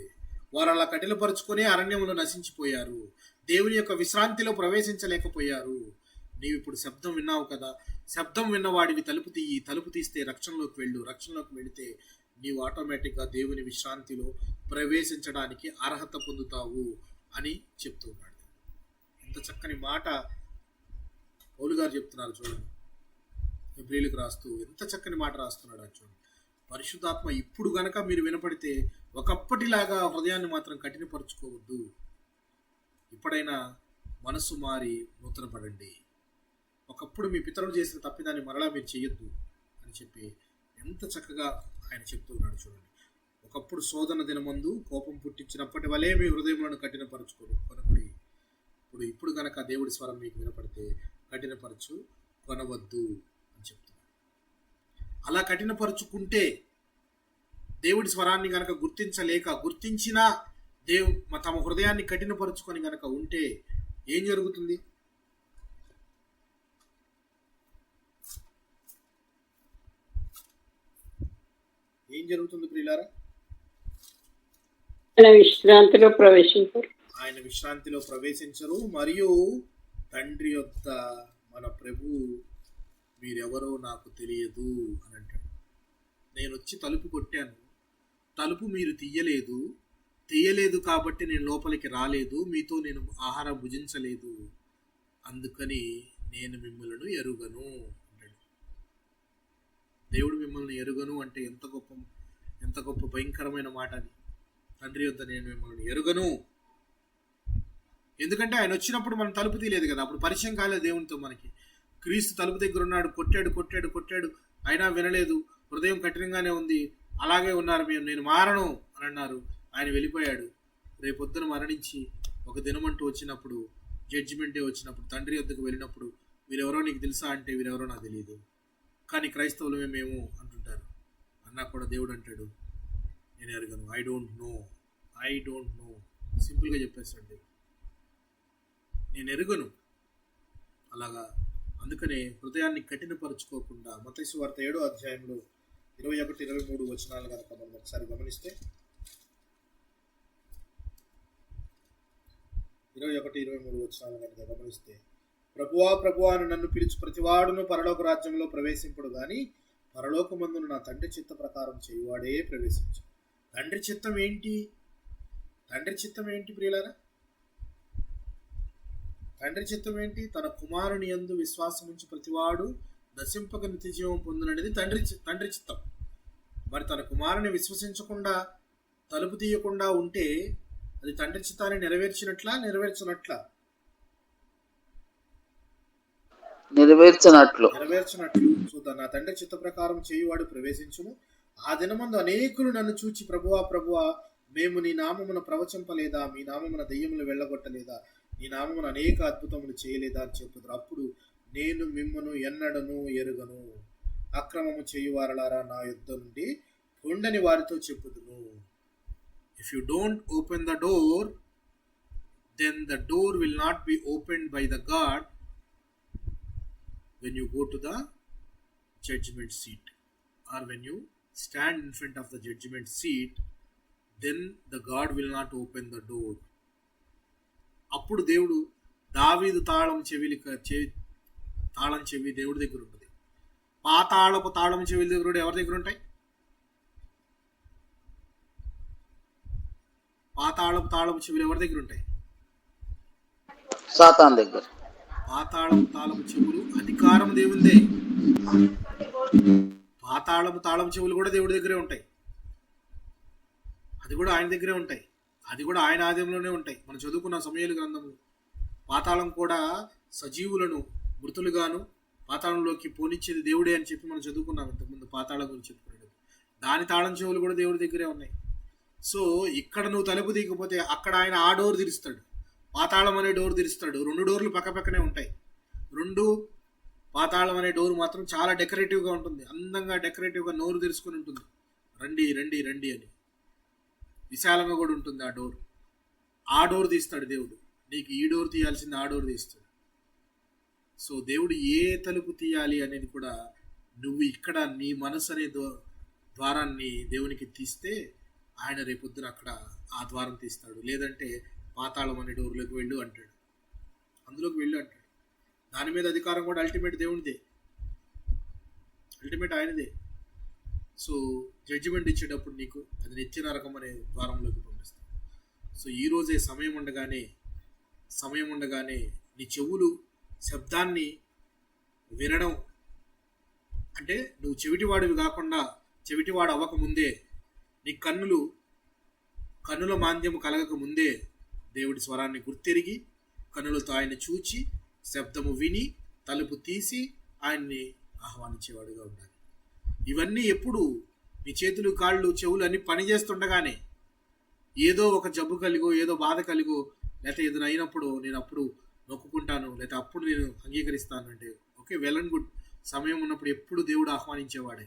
వారు అలా కఠినపరుచుకొని అరణ్యంలో నశించిపోయారు, దేవుని యొక్క విశ్రాంతిలో ప్రవేశించలేకపోయారు. నీవు ఇప్పుడు శబ్దం విన్నావు కదా, శబ్దం విన్నవాడివి తలుపు తీయి, తలుపు తీస్తే రక్షణలోకి వెళ్ళు, రక్షణలోకి వెళితే నీవు ఆటోమేటిక్గా దేవుని విశ్రాంతిలో ప్రవేశించడానికి అర్హత పొందుతావు అని చెప్తున్నాడు. ఎంత చక్కని మాట పౌలు గారు చెప్తున్నారు చూడండి. హెబ్రీయులకు రాస్తూ ఎంత చక్కని మాట రాస్తున్నాడు అది చూడండి. పరిశుద్ధాత్మ ఇప్పుడు గనక మీరు వినపడితే ఒకప్పటిలాగా హృదయాన్ని మాత్రం కఠినపరచుకోవద్దు. ఇప్పుడైనా మనసు మారి నూతన పడండి. ఒకప్పుడు మీ పితరులు చేసిన తప్పిదాన్ని మరలా మీరు చేయొద్దు అని చెప్పి ఎంత చక్కగా ఆయన చెప్తూ ఉన్నాడు చూడండి. ఒకప్పుడు శోధన దినమందు కోపం పుట్టించినప్పటి వలె మీ హృదయములను కఠినపరచుకొనకుడి. ఇప్పుడు గనక దేవుడి స్వరం మీకు వినపడితే కఠినపరచు కొనవద్దు అని చెప్తున్నాడు. అలా కఠినపరుచుకుంటే దేవుడి స్వరాన్ని గనక గుర్తించినా తమ హృదయాన్ని కఠినపరుచుకొని గనక ఉంటే ఏం జరుగుతుంది? ఏం జరుగుతుంది ప్రియులారా? ఆయన విశ్రాంతిలో ప్రవేశించరు. మరియు తండ్రి యొద్ద మన ప్రభు మీరెవరో నాకు తెలియదు అని అంటాడు. నేను వచ్చి తలుపు కొట్టాను, తలుపు మీరు తీయలేదు కాబట్టి నేను లోపలికి రాలేదు, మీతో నేను ఆహారం భుజించలేదు, అందుకని నేను మిమ్మల్ని ఎరుగను అంటాడు. దేవుడు మిమ్మల్ని ఎరుగను అంటే ఎంత గొప్ప భయంకరమైన మాట అది. తండ్రి యొద్ద నేను మిమ్మల్ని ఎరుగను. ఎందుకంటే ఆయన వచ్చినప్పుడు మనం తలుపు తీయలేదు కదా, అప్పుడు పరిచయం కాలేదు దేవునితో మనకి. క్రీస్తు తలుపు దగ్గర ఉన్నాడు, కొట్టాడు అయినా వినలేదు, హృదయం కఠినంగానే ఉంది, అలాగే ఉన్నారు, నేను మారను అని అన్నారు. ఆయన వెళ్ళిపోయాడు. రేపొద్దున మరణించి ఒక దినమంటూ వచ్చినప్పుడు, జడ్జిమెంట్ డే వచ్చినప్పుడు, తండ్రి వద్దకు వెళ్ళినప్పుడు వీరెవరో నీకు తెలుసా అంటే వీరెవరో నాకు తెలియదు, కానీ క్రైస్తవులమే మేము అంటుంటారు. అన్నా కూడా దేవుడు అంటాడు నేను ఎరగను, ఐ డోంట్ నో. సింపుల్గా చెప్పేస్తాడు, నేను ఎరుగను. అలాగా అందుకనే హృదయాన్ని కఠినపరుచుకోకుండా మత్తయి సువార్త 7వ అధ్యాయంలో 21-23 వచనాలు కనుక మనం ఒకసారి గమనిస్తే, 21-23 వచనాలు కనుక గమనిస్తే, ప్రభువా అని నన్ను పిలిచి ప్రతివాడును పరలోక రాజ్యంలో ప్రవేశింపడు గాని పరలోకమందున నా తండ్రి చిత్త ప్రకారం చేయువాడే ప్రవేశించు. తండ్రి చిత్తం ఏంటి ప్రియులారా? తండ్రి చిత్తం ఏంటి? తన కుమారుని యందు విశ్వాసం ఉంచి ప్రతివాడు నశింపక నిత్య జీవం పొందుననేది తండ్రి చిత్తం. మరి తన కుమారుని విశ్వసించకుండా తలుపు తీయకుండా ఉంటే అది తండ్రి చిత్తాన్ని నెరవేర్చినట్లా నెరవేర్చినట్లు. సో నా తండ్రి చిత్త ప్రకారం చేయువాడు ప్రవేశించును. ఆ దినమందు అనేకులు నన్ను చూచి ప్రభువా మేము నీ నామమున ప్రవచింపలేదా, మీ నామమున దెయ్యములు వెళ్ళగొట్టలేదా, నీ నామమున అనేక అద్భుతములు చేయలేదా అని చెప్పుదురు. అప్పుడు నేను మిమ్మను ఎన్నడను ఎరుగను, అక్రమము చేయువారలారా నా యుద్ధ నుండి పొండని వారితో చెప్పుదును. If you don't open the door then the door will not be opened by the God when you go to the judgment seat, or when you stand in front of the judgment seat, then the God will not open the door. అప్పుడు దేవుడు దావీదు తాళం చెవి దేవుడి దగ్గర ఉంటుంది. పాతాళపు తాళం చెవి దగ్గర ఎవరి దగ్గర ఉంటాయి? పాతాళపు తాళపు చెవులు ఎవరి దగ్గర ఉంటాయి? సాతాన్ దగ్గర. పాతాళపు తాళపు చెవులు అధికారం దేవుందే. పాతాళపు తాళం చెవులు కూడా దేవుడి దగ్గరే ఉంటాయి. అది కూడా ఆయన దగ్గరే ఉంటాయి. అది కూడా ఆయన ఆధీనంలోనే ఉంటాయి. మనం చదువుకున్న సమూయేలు గ్రంథము, పాతాళం కూడా సజీవులను మృతులుగాను పాతాళంలోకి పోనిచ్చేది దేవుడే అని చెప్పి మనం చదువుకున్నాం ఇంతకుముందు. పాతాళం గురించి చెప్పుకున్నాడు. దాని తాళం చెవులు కూడా దేవుడి దగ్గరే ఉన్నాయి. సో ఇక్కడ నువ్వు తలుపు తీయకపోతే అక్కడ ఆయన ఆ డోర్ తెరుస్తాడు. పాతాళం అనే డోర్ తెరుస్తాడు. 2 డోర్లు పక్కపక్కనే ఉంటాయి. 2 పాతాళం అనే డోర్ మాత్రం చాలా డెకరేటివ్గా ఉంటుంది. అందంగా డెకరేటివ్గా నోరు తెరుచుకొని ఉంటుంది. రండి రండి రండి అని విశాలంగా కూడా ఉంటుంది ఆ డోర్. ఆ డోర్ తీస్తాడు దేవుడు. నీకు ఈ డోర్ తీయాల్సింది ఆ డోర్ తీస్తాడు. సో దేవుడు ఏ తలుపు తీయాలి అనేది కూడా నువ్వు ఇక్కడ నీ మనసు అనే ద్వారాన్ని దేవునికి తీస్తే ఆయన రేపొద్దున అక్కడ ఆ ద్వారం తీస్తాడు. లేదంటే పాతాళం అనే డోర్లోకి వెళ్ళు అంటాడు. అందులోకి వెళ్ళు అంటాడు. దాని మీద అధికారం కూడా అల్టిమేట్ దేవునిదే, అల్టిమేట్ ఆయనదే. సో జడ్జిమెంట్ ఇచ్చేటప్పుడు నీకు అది నిత్య నరకం అనే ద్వారంలోకి పంపిస్తాడు. సో ఈరోజే సమయం ఉండగానే నీ చెవులు శబ్దాన్ని వినడం, అంటే నువ్వు చెవిటివాడివి కాకుండా చెవిటివాడు అవ్వకముందే, నీ కన్నుల మాంద్యము కలగక ముందే దేవుడి స్వరాన్ని గుర్తెరిగి కన్నులతో ఆయన్ని చూచి శబ్దము విని తలుపు తీసి ఆయన్ని ఆహ్వానించేవాడుగా ఉండాలి. ఇవన్నీ ఎప్పుడు నీ చేతులు కాళ్ళు చెవులు అన్ని పని చేస్తుండగానే, ఏదో ఒక జబ్బు కలిగో ఏదో బాధ కలిగో లేకపోతే ఏదైనా అయినప్పుడు నేను అప్పుడు నొక్కుంటాను, లేకపోతే అప్పుడు నేను అంగీకరిస్తాను అంటే ఓకే, వెల్ అండ్ గుడ్. సమయం ఉన్నప్పుడు ఎప్పుడు దేవుడు ఆహ్వానించేవాడే.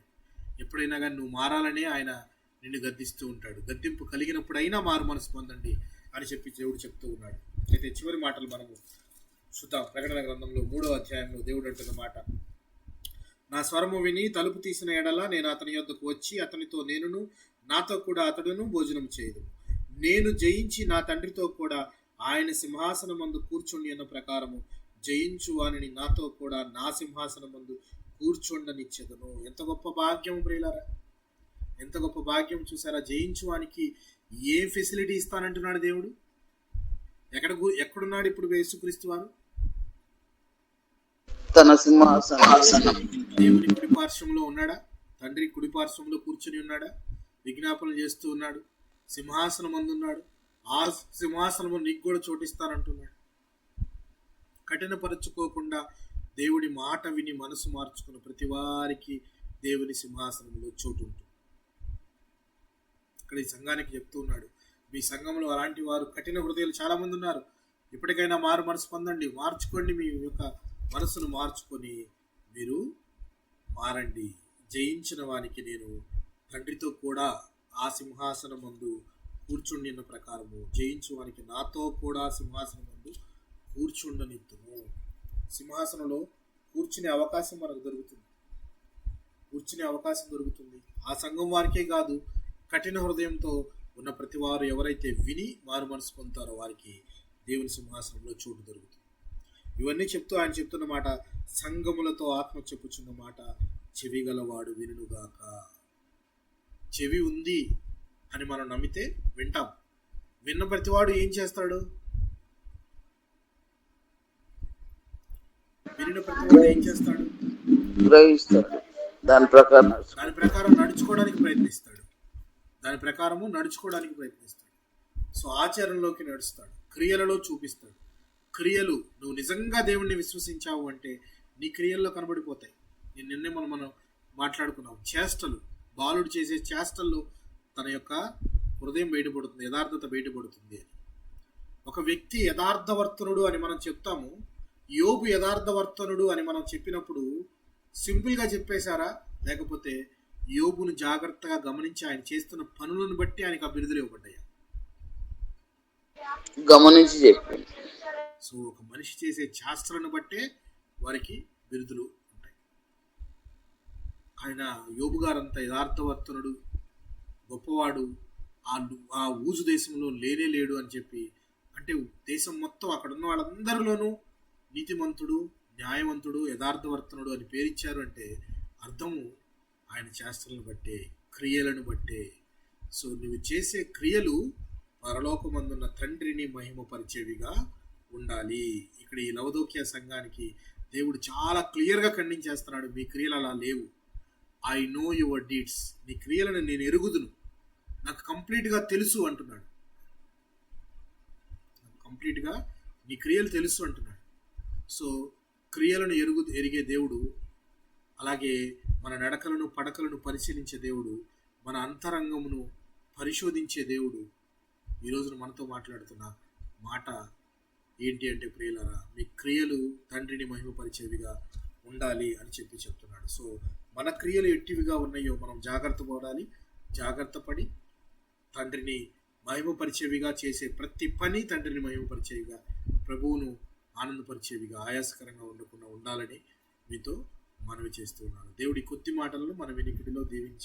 ఎప్పుడైనా కానీ నువ్వు మారాలనే ఆయన నిన్ను గద్దిస్తూ ఉంటాడు. గద్దింపు కలిగినప్పుడైనా మారు మనసు పొందండి అని చెప్పి దేవుడు చెప్తూ ఉన్నాడు. అయితే చివరి మాటలు మనము చూద్దాం. ప్రకటన గ్రంథంలో 3వ అధ్యాయంలో దేవుడు అంటున్న మాట, నా స్వరము విని తలుపు తీసిన ఎడల నేను అతని యొద్దకు వచ్చి అతనితో నేనును నాతో కూడా అతడును భోజనం చేయదు. నేను జయించి నా తండ్రితో కూడా ఆయన సింహాసనం మందు కూర్చుండి అన్న ప్రకారము జయించు వానిని నాతో కూడా నా సింహాసనం మందు కూర్చుండనిచ్చెదను. ఎంత గొప్ప భాగ్యం ప్రియులారా, ఎంత గొప్ప భాగ్యం చూసారా. జయించు వానికి ఏ ఫెసిలిటీ ఇస్తానంటున్నాడు దేవుడు. ఎక్కడున్నాడు ఇప్పుడు యేసుక్రీస్తు వారు? తన సింహాసనం దేవుని కుడి పార్శ్వంలో ఉన్నాడా? తండ్రి కుడి పార్శ్వంలో కూర్చుని ఉన్నాడా? విజ్ఞాపనలు చేస్తూ ఉన్నాడు. సింహాసనం అందున్నాడు. ఆ సింహాసనము నీకు కూడా చోటిస్తానంటున్నాడు. కఠినపరచుకోకుండా దేవుడి మాట విని మనసు మార్చుకున్న ప్రతి వారికి దేవుని సింహాసనంలో చోటు ఉంటుంది. ఇక్కడ ఈ సంఘానికి చెప్తూ ఉన్నాడు, మీ సంఘంలో అలాంటి వారు కఠిన హృదయాలు చాలా మంది ఉన్నారు. ఇప్పటికైనా మారు మనసు పొందండి, మార్చుకోండి. మీ యొక్క మనసును మార్చుకొని మీరు మారండి. జయించిన వానికి నేను తండ్రితో కూడా ఆ సింహాసనం ముందు కూర్చుండిన ప్రకారము జయించు వానికి నాతో కూడా సింహాసనం ముందు కూర్చుండనిద్దును. సింహాసనంలో కూర్చునే అవకాశం మనకు దొరుకుతుంది. ఆ సంఘం వారికే కాదు, కఠిన హృదయంతో ఉన్న ప్రతి వారు ఎవరైతే విని మారు మనసు పొందుతారో వారికి దేవుని సింహాసనంలో చోటు దొరుకుతుంది. ఇవన్నీ చెప్తూ ఆయన చెప్తున్న మాట, సంఘములతో ఆత్మ చెప్పుచున్న మాట, చెవి గలవాడు వినుగాక. చెవి ఉంది అని మనం నమ్మితే వింటాం. విన్న ప్రతివాడు ఏం చేస్తాడు? వినిన ప్రతివాడు ఏం చేస్తాడు? గ్రహిస్తాడు. దాని ప్రకారం నడుచుకోవడానికి ప్రయత్నిస్తాడు. సో ఆచరణలోకి నడుస్తాడు, క్రియలలో చూపిస్తాడు. క్రియలు నువ్వు నిజంగా దేవుణ్ణి విశ్వసించావు అంటే నీ క్రియల్లో కనబడిపోతాయి. నిన్నే మనం మాట్లాడుకున్నాం, చేష్టలు, బాలుడు చేసే చేష్టల్లో తన యొక్క హృదయం బయటపడుతుంది, యథార్థత బయటపడుతుంది అని. ఒక వ్యక్తి యథార్థవర్తనుడు అని మనం చెప్తాము. యోబు యథార్థవర్తనుడు అని మనం చెప్పినప్పుడు సింపుల్గా చెప్పేశారా, లేకపోతే యోబును జాగ్రత్తగా గమనించి ఆయన చేస్తున్న పనులను బట్టి ఆయనకు ఆ బిరుదులు ఇవ్వబడ్డాయి? గమనించి చెప్పింది. సో ఒక మనిషి చేసే చేష్టలను బట్టే వారికి బిరుదులు ఉంటాయి. ఆయన యోబు గారంత యథార్థవర్తనుడు, గొప్పవాడు, ఆ ఊజు దేశంలో లేనే లేడు అని చెప్పి, అంటే దేశం మొత్తం అక్కడ ఉన్న వాళ్ళందరిలోనూ నీతిమంతుడు, న్యాయవంతుడు, యథార్థవర్తనుడు అని పేరిచ్చారు అంటే అర్థము ఆయన చేష్టలను బట్టే, క్రియలను బట్టే. సో నువ్వు చేసే క్రియలు పరలోకమందున్న తండ్రిని మహిమపరిచేవిగా ఉండాలి. ఇక్కడ ఈ లవదోక్య సంఘానికి దేవుడు చాలా క్లియర్గా ఖండించేస్తున్నాడు, మీ క్రియలు అలా లేవు. ఐ నో యువర్ డీడ్స్, నీ క్రియలను నేను ఎరుగుదును, నాకు కంప్లీట్గా తెలుసు అంటున్నాడు. కంప్లీట్గా నీ క్రియలు తెలుసు అంటున్నాడు. సో క్రియలను ఎరిగే దేవుడు, అలాగే మన నడకలను పడకలను పరిశీలించే దేవుడు, మన అంతరంగమును పరిశోధించే దేవుడు ఈ రోజున మనతో మాట్లాడుతున్న మాట ఏంటి అంటే, ప్రియులారా, మీ క్రియలు తండ్రిని మహిమపరిచేవిగా ఉండాలి అని చెప్పి చెప్తున్నాడు. సో మన క్రియలు ఎట్టివిగా ఉన్నాయో మనం జాగ్రత్త పడాలి. జాగ్రత్త పడి తండ్రిని మహిమపరిచేవిగా చేసే ప్రతి పని తండ్రిని మహిమపరిచేవిగా, ప్రభువును ఆనందపరిచేవిగా, ఆయాసకరంగా ఉండకుండా ఉండాలని మీతో మనవి చేస్తున్నాను. దేవుడి కొద్ది మాటలను మన వినికిడిలో దీవించి